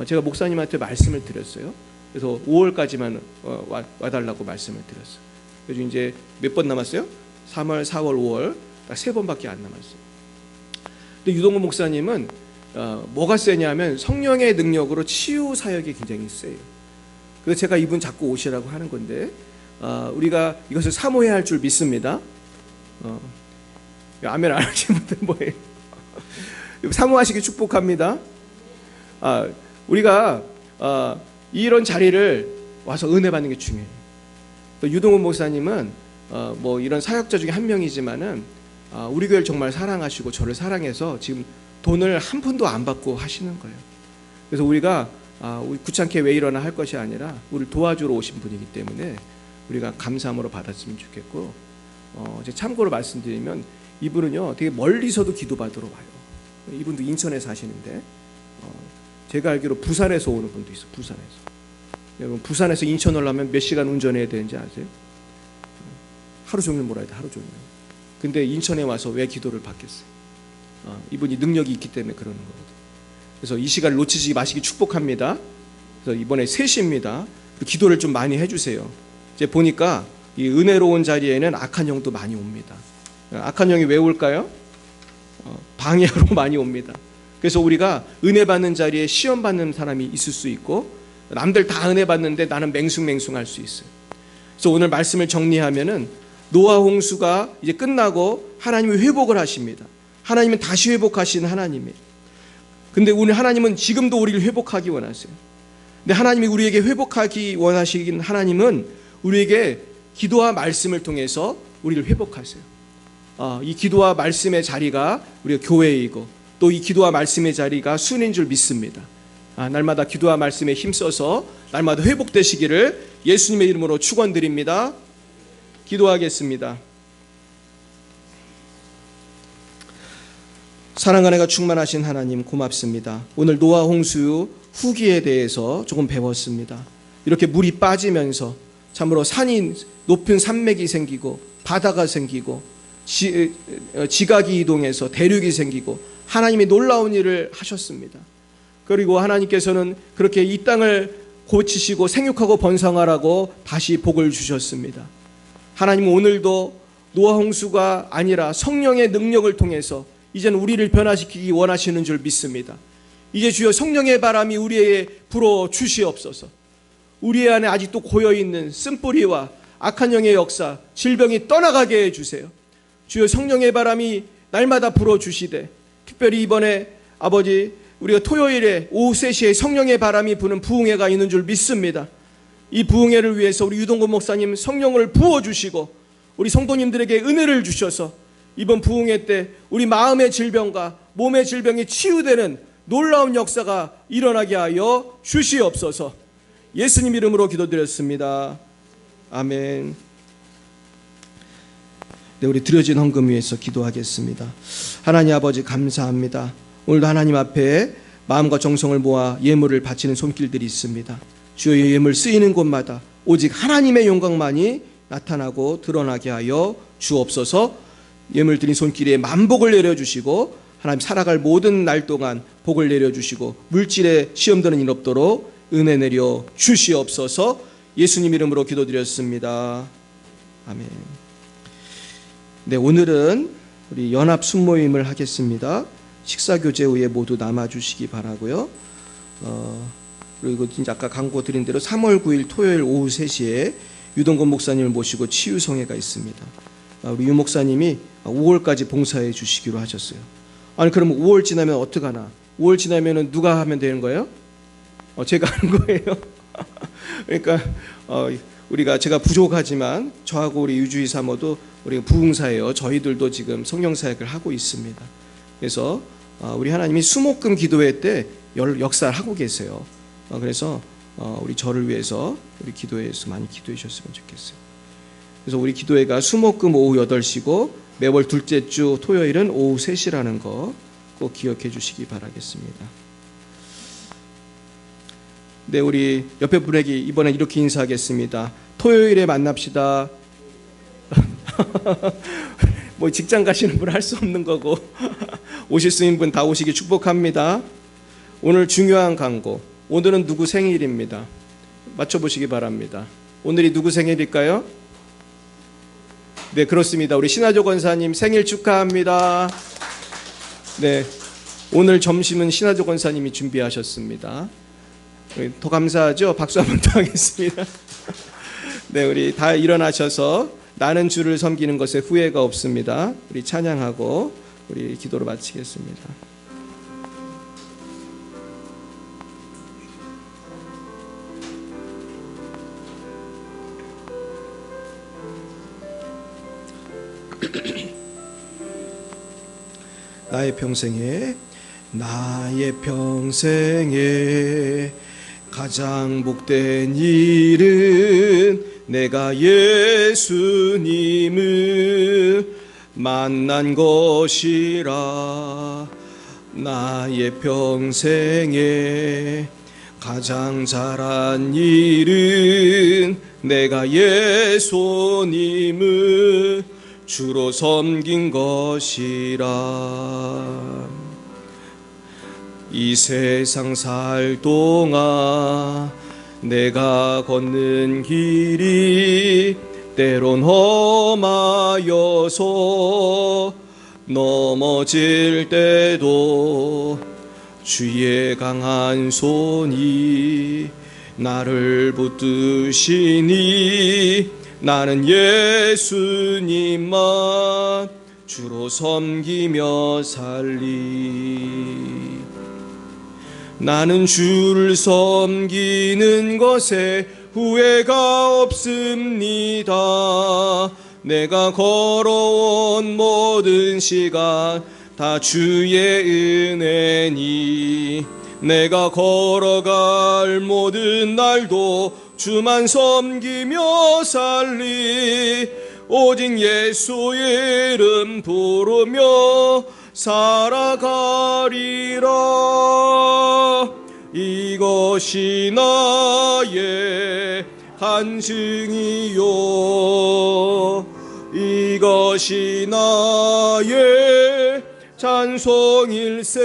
제가 목사님한테 말씀을 드렸어요. 그래서 5월까지만 와달라고 말씀을 드렸어요. 그래서 이제 몇 번 남았어요? 3월, 4월, 5월 딱 3번밖에 안 남았어요. 근데 유동건 목사님은 뭐가 세냐면 성령의 능력으로 치유 사역이 굉장히 세요. 그래서 제가 이분 자꾸 오시라고 하는 건데 우리가 이것을 사모해야 할 줄 믿습니다. 아멘 안 하시는 분들 뭐예요? 사모하시기 축복합니다. 우리가 이런 자리를 와서 은혜 받는 게 중요해요. 또 유동훈 목사님은 뭐 이런 사역자 중에 한 명이지만은 우리 교회를 정말 사랑하시고 저를 사랑해서 지금 돈을 한 푼도 안 받고 하시는 거예요. 그래서 우리가 우리 구찮게 왜 이러나 할 것이 아니라 우리를 도와주러 오신 분이기 때문에 우리가 감사함으로 받았으면 좋겠고, 이제 참고로 말씀드리면 이분은요 되게 멀리서도 기도받으러 와요. 이분도 인천에 사시는데 제가 알기로 부산에서 오는 분도 있어요. 부산에서. 여러분 부산에서 인천 오려면 몇 시간 운전해야 되는지 아세요? 하루 종일 몰아야 돼. 하루 종일. 근데 인천에 와서 왜 기도를 받겠어요? 이분이 능력이 있기 때문에 그러는 거거든요. 그래서 이 시간을 놓치지 마시기 축복합니다. 그래서 이번에 3시입니다. 기도를 좀 많이 해주세요. 이제 보니까 이 은혜로운 자리에는 악한 영도 많이 옵니다. 악한 영이 왜 올까요? 방해하러 많이 옵니다. 그래서 우리가 은혜 받는 자리에 시험 받는 사람이 있을 수 있고, 남들 다 은혜 받는데 나는 맹숭맹숭할 수 있어요. 그래서 오늘 말씀을 정리하면은 노아 홍수가 이제 끝나고 하나님이 회복을 하십니다. 하나님은 다시 회복하시는 하나님이에요. 근데 오늘 하나님은 지금도 우리를 회복하기 원하세요. 근데 하나님이 우리에게 회복하기 원하시긴 하나님은 우리에게 기도와 말씀을 통해서 우리를 회복하세요. 이 기도와 말씀의 자리가 우리가 교회이고 또 이 기도와 말씀의 자리가 순인 줄 믿습니다. 날마다 기도와 말씀에 힘써서 날마다 회복되시기를 예수님의 이름으로 축원드립니다. 기도하겠습니다. 사랑 은혜가 충만하신 하나님 고맙습니다. 오늘 노아 홍수 후기에 대해서 조금 배웠습니다. 이렇게 물이 빠지면서 참으로 산이 높은 산맥이 생기고 바다가 생기고 지각이 이동해서 대륙이 생기고 하나님이 놀라운 일을 하셨습니다. 그리고 하나님께서는 그렇게 이 땅을 고치시고 생육하고 번성하라고 다시 복을 주셨습니다. 하나님은 오늘도 노아 홍수가 아니라 성령의 능력을 통해서 이제는 우리를 변화시키기 원하시는 줄 믿습니다. 이제 주여 성령의 바람이 우리에게 불어 주시옵소서. 우리 안에 아직도 고여있는 쓴뿌리와 악한 영의 역사, 질병이 떠나가게 해주세요. 주여 성령의 바람이 날마다 불어주시되 특별히 이번에 아버지 우리가 토요일에 오후 3시에 성령의 바람이 부는 부흥회가 있는 줄 믿습니다. 이 부흥회를 위해서 우리 유동건 목사님 성령을 부어주시고 우리 성도님들에게 은혜를 주셔서 이번 부흥회 때 우리 마음의 질병과 몸의 질병이 치유되는 놀라운 역사가 일어나게 하여 주시옵소서. 예수님 이름으로 기도드렸습니다. 아멘. 네, 우리 드려진 헌금 위해서 기도하겠습니다. 하나님 아버지 감사합니다. 오늘도 하나님 앞에 마음과 정성을 모아 예물을 바치는 손길들이 있습니다. 주의 예물 쓰이는 곳마다 오직 하나님의 영광만이 나타나고 드러나게 하여 주옵소서. 예물 드린 손길에 만복을 내려주시고 하나님 살아갈 모든 날 동안 복을 내려주시고 물질에 시험되는 일 없도록 은혜 내려 주시옵소서. 예수님 이름으로 기도드렸습니다. 아멘. 네, 오늘은 우리 연합 순모임을 하겠습니다. 식사교제 후에 모두 남아주시기 바라고요. 그리고 진짜 아까 광고 드린 대로 3월 9일 토요일 오후 3시에 유동건 목사님을 모시고 치유성회가 있습니다. 우리 유 목사님이 5월까지 봉사해 주시기로 하셨어요. 아니 그럼 5월 지나면 어떡하나? 5월 지나면은 누가 하면 되는 거예요? 제가 하는 거예요. 그러니까 우리가 제가 부족하지만 저하고 우리 유주희 사모도 우리 부흥사예요. 저희들도 지금 성령사역을 하고 있습니다. 그래서 우리 하나님이 수목금 기도회 때 역사를 하고 계세요. 그래서 우리 저를 위해서 우리 기도회에서 많이 기도해 주셨으면 좋겠어요. 그래서 우리 기도회가 수목금 오후 8시고 매월 둘째 주 토요일은 오후 3시라는 거 꼭 기억해 주시기 바라겠습니다. 네, 우리 옆에 분에게 이번에 이렇게 인사하겠습니다. 토요일에 만납시다. 뭐 직장 가시는 분 할 수 없는 거고 오실 수 있는 분 다 오시기 축복합니다. 오늘 중요한 광고. 오늘은 누구 생일입니다. 맞춰보시기 바랍니다. 오늘이 누구 생일일까요? 네, 그렇습니다. 우리 신하조 권사님 생일 축하합니다. 네, 오늘 점심은 신하조 권사님이 준비하셨습니다. 더 감사하죠? 박수 한번 더 하겠습니다. 네, 우리 다 일어나셔서 나는 주를 섬기는 것에 후회가 없습니다. 우리 찬양하고 우리 기도로 마치겠습니다. 나의 평생에 가장 복된 일은 내가 예수님을 만난 것이라. 나의 평생에 가장 잘한 일은 내가 예수님을 주로 섬긴 것이라. 이 세상 살 동안 내가 걷는 길이 때론 험하여서 넘어질 때도 주의 강한 손이 나를 붙드시니 나는 예수님만 주로 섬기며 살리. 나는 주를 섬기는 것에 후회가 없습니다. 내가 걸어온 모든 시간 다 주의 은혜니 내가 걸어갈 모든 날도 주만 섬기며 살리. 오직 예수의 이름 부르며 살아가리라. 이것이 나의 간증이요 이것이 나의 찬송일세.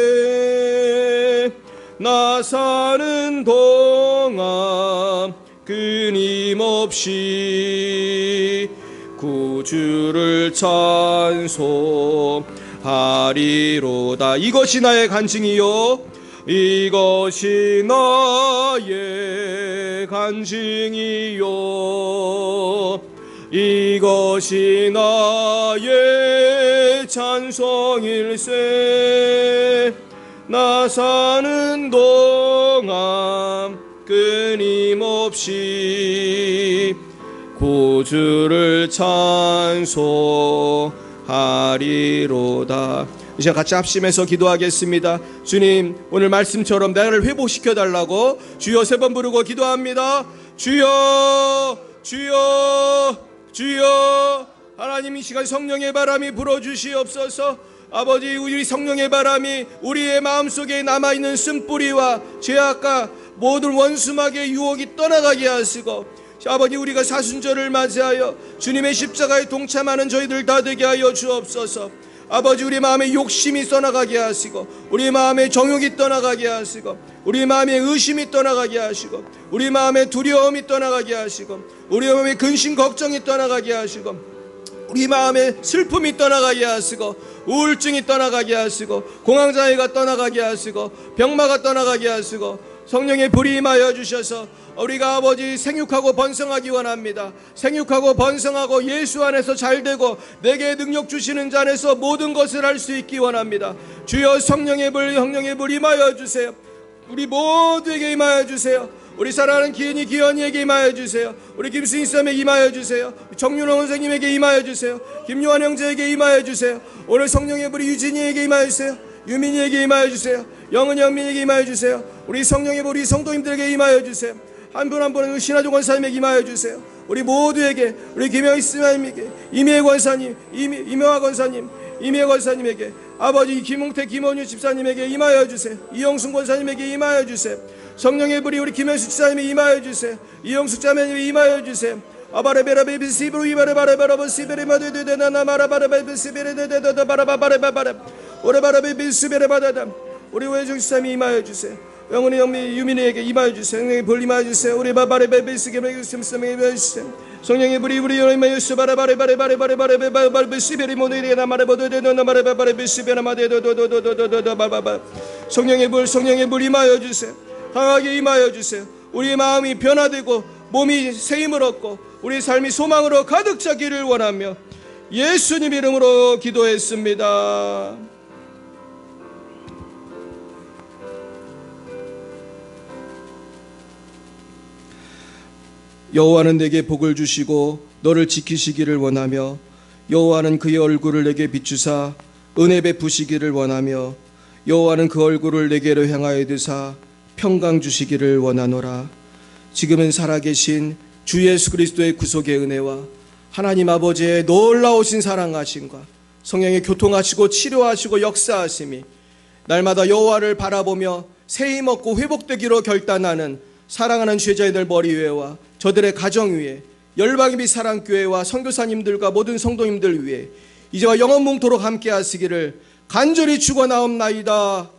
나 사는 동안 끊임없이 구주를 찬송하리로다. 이것이 나의 간증이요 이것이 나의 간증이요 이것이 나의 찬송일세. 나 사는 동안 끊임없이 구주를 찬송하리로다. 이제 같이 합심해서 기도하겠습니다. 주님, 오늘 말씀처럼 나를 회복시켜 달라고 주여 3번 부르고 기도합니다. 주여 주여 주여. 하나님, 이 시간 성령의 바람이 불어주시옵소서. 아버지, 우리 성령의 바람이 우리의 마음속에 남아있는 쓴뿌리와 죄악과 모든 원수막의 유혹이 떠나가게 하시고, 아버지, 우리가 사순절을 맞이하여 주님의 십자가에 동참하는 저희들 다 되게 하여 주옵소서. 아버지, 우리 마음에 욕심이 떠나가게 하시고, 우리 마음에 정욕이 떠나가게 하시고, 우리 마음에 의심이 떠나가게 하시고, 우리 마음에 두려움이 떠나가게 하시고, 우리 마음에 근심 걱정이 떠나가게 하시고, 우리 마음에 슬픔이 떠나가게 하시고, 우울증이 떠나가게 하시고, 공황장애가 떠나가게 하시고, 병마가 떠나가게 하시고, 성령의 불이 임하여 주셔서 우리가 아버지 생육하고 번성하기 원합니다. 생육하고 번성하고 예수 안에서 잘되고 내게 능력 주시는 자 안에서 모든 것을 할 수 있기 원합니다. 주여, 성령의 불, 성령의 불 임하여 주세요. 우리 모두에게 임하여 주세요. 우리 사랑하는 기은이, 기현이에게 임하여 주세요. 우리 김수인 쌤에게 임하여 주세요. 정윤호 선생님에게 임하여 주세요. 김요한 형제에게 임하여 주세요. 오늘 성령의 불이 유진이에게 임하여 주세요. 유민이에게 임하여 주세요. 영은 영민에게 임하여 주세요. 우리 성령의 불이 성도님들에게 임하여 주세요. 한 분 한 분은 신하조 권사님에게 임하여 주세요. 우리 모두에게, 우리 김영희 스님에게, 이미혜 권사님, 이명화 권사님, 이미혜 권사님에게, 아버지 김홍태, 김원유 집사님에게 임하여 주세요. 이영순 권사님에게 임하여 주세요. 성령의 불이 우리 김현수 집사님에게 임하여 주세요. 이영숙 자매님에게 임하여 주세요. 아바레베라베비 시브루 이바레바레바라바 시베레마데데나나 마라바레베비 시베레데데데데 바라바바레바바레 오레바레베비 시베레바데다 우리 외종 집사님이 임하여 주세요. 영원히 영미 유민이에게 임하여 주세요. 성령의 불 임하여 주세요. 우리 바바레베비 시게메 심스메 임하여 주세요. 성령의 불이 우리 임하여 주세요. 바라바레바레바레바레바레바레바레 시베리모데리나 마레보데데나 마레바바레비 시베라마데도도도도도도도 바바바 성령의 불 임하여 주세요. 강하게 임하여 주세요. 우리의 마음이 변화되고 몸이 새 힘을 얻고 우리 삶이 소망으로 가득 차기를 원하며 예수님 이름으로 기도했습니다. 여호와는 내게 복을 주시고 너를 지키시기를 원하며 여호와는 그의 얼굴을 내게 비추사 은혜 베푸시기를 원하며 여호와는 그 얼굴을 내게로 향하여 드사 평강 주시기를 원하노라. 지금은 살아계신 주 예수 그리스도의 구속의 은혜와 하나님 아버지의 놀라우신 사랑하심과 성령의 교통하시고 치료하시고 역사하심이 날마다 여호와를 바라보며 새 힘 얻고 회복되기로 결단하는 사랑하는 제자들 머리 위에와 저들의 가정 위에 열방의 빛 사랑교회와 선교사님들과 모든 성도님들 위에 이제와 영원 뭉토록 함께 하시기를 간절히 축원하옵나이다.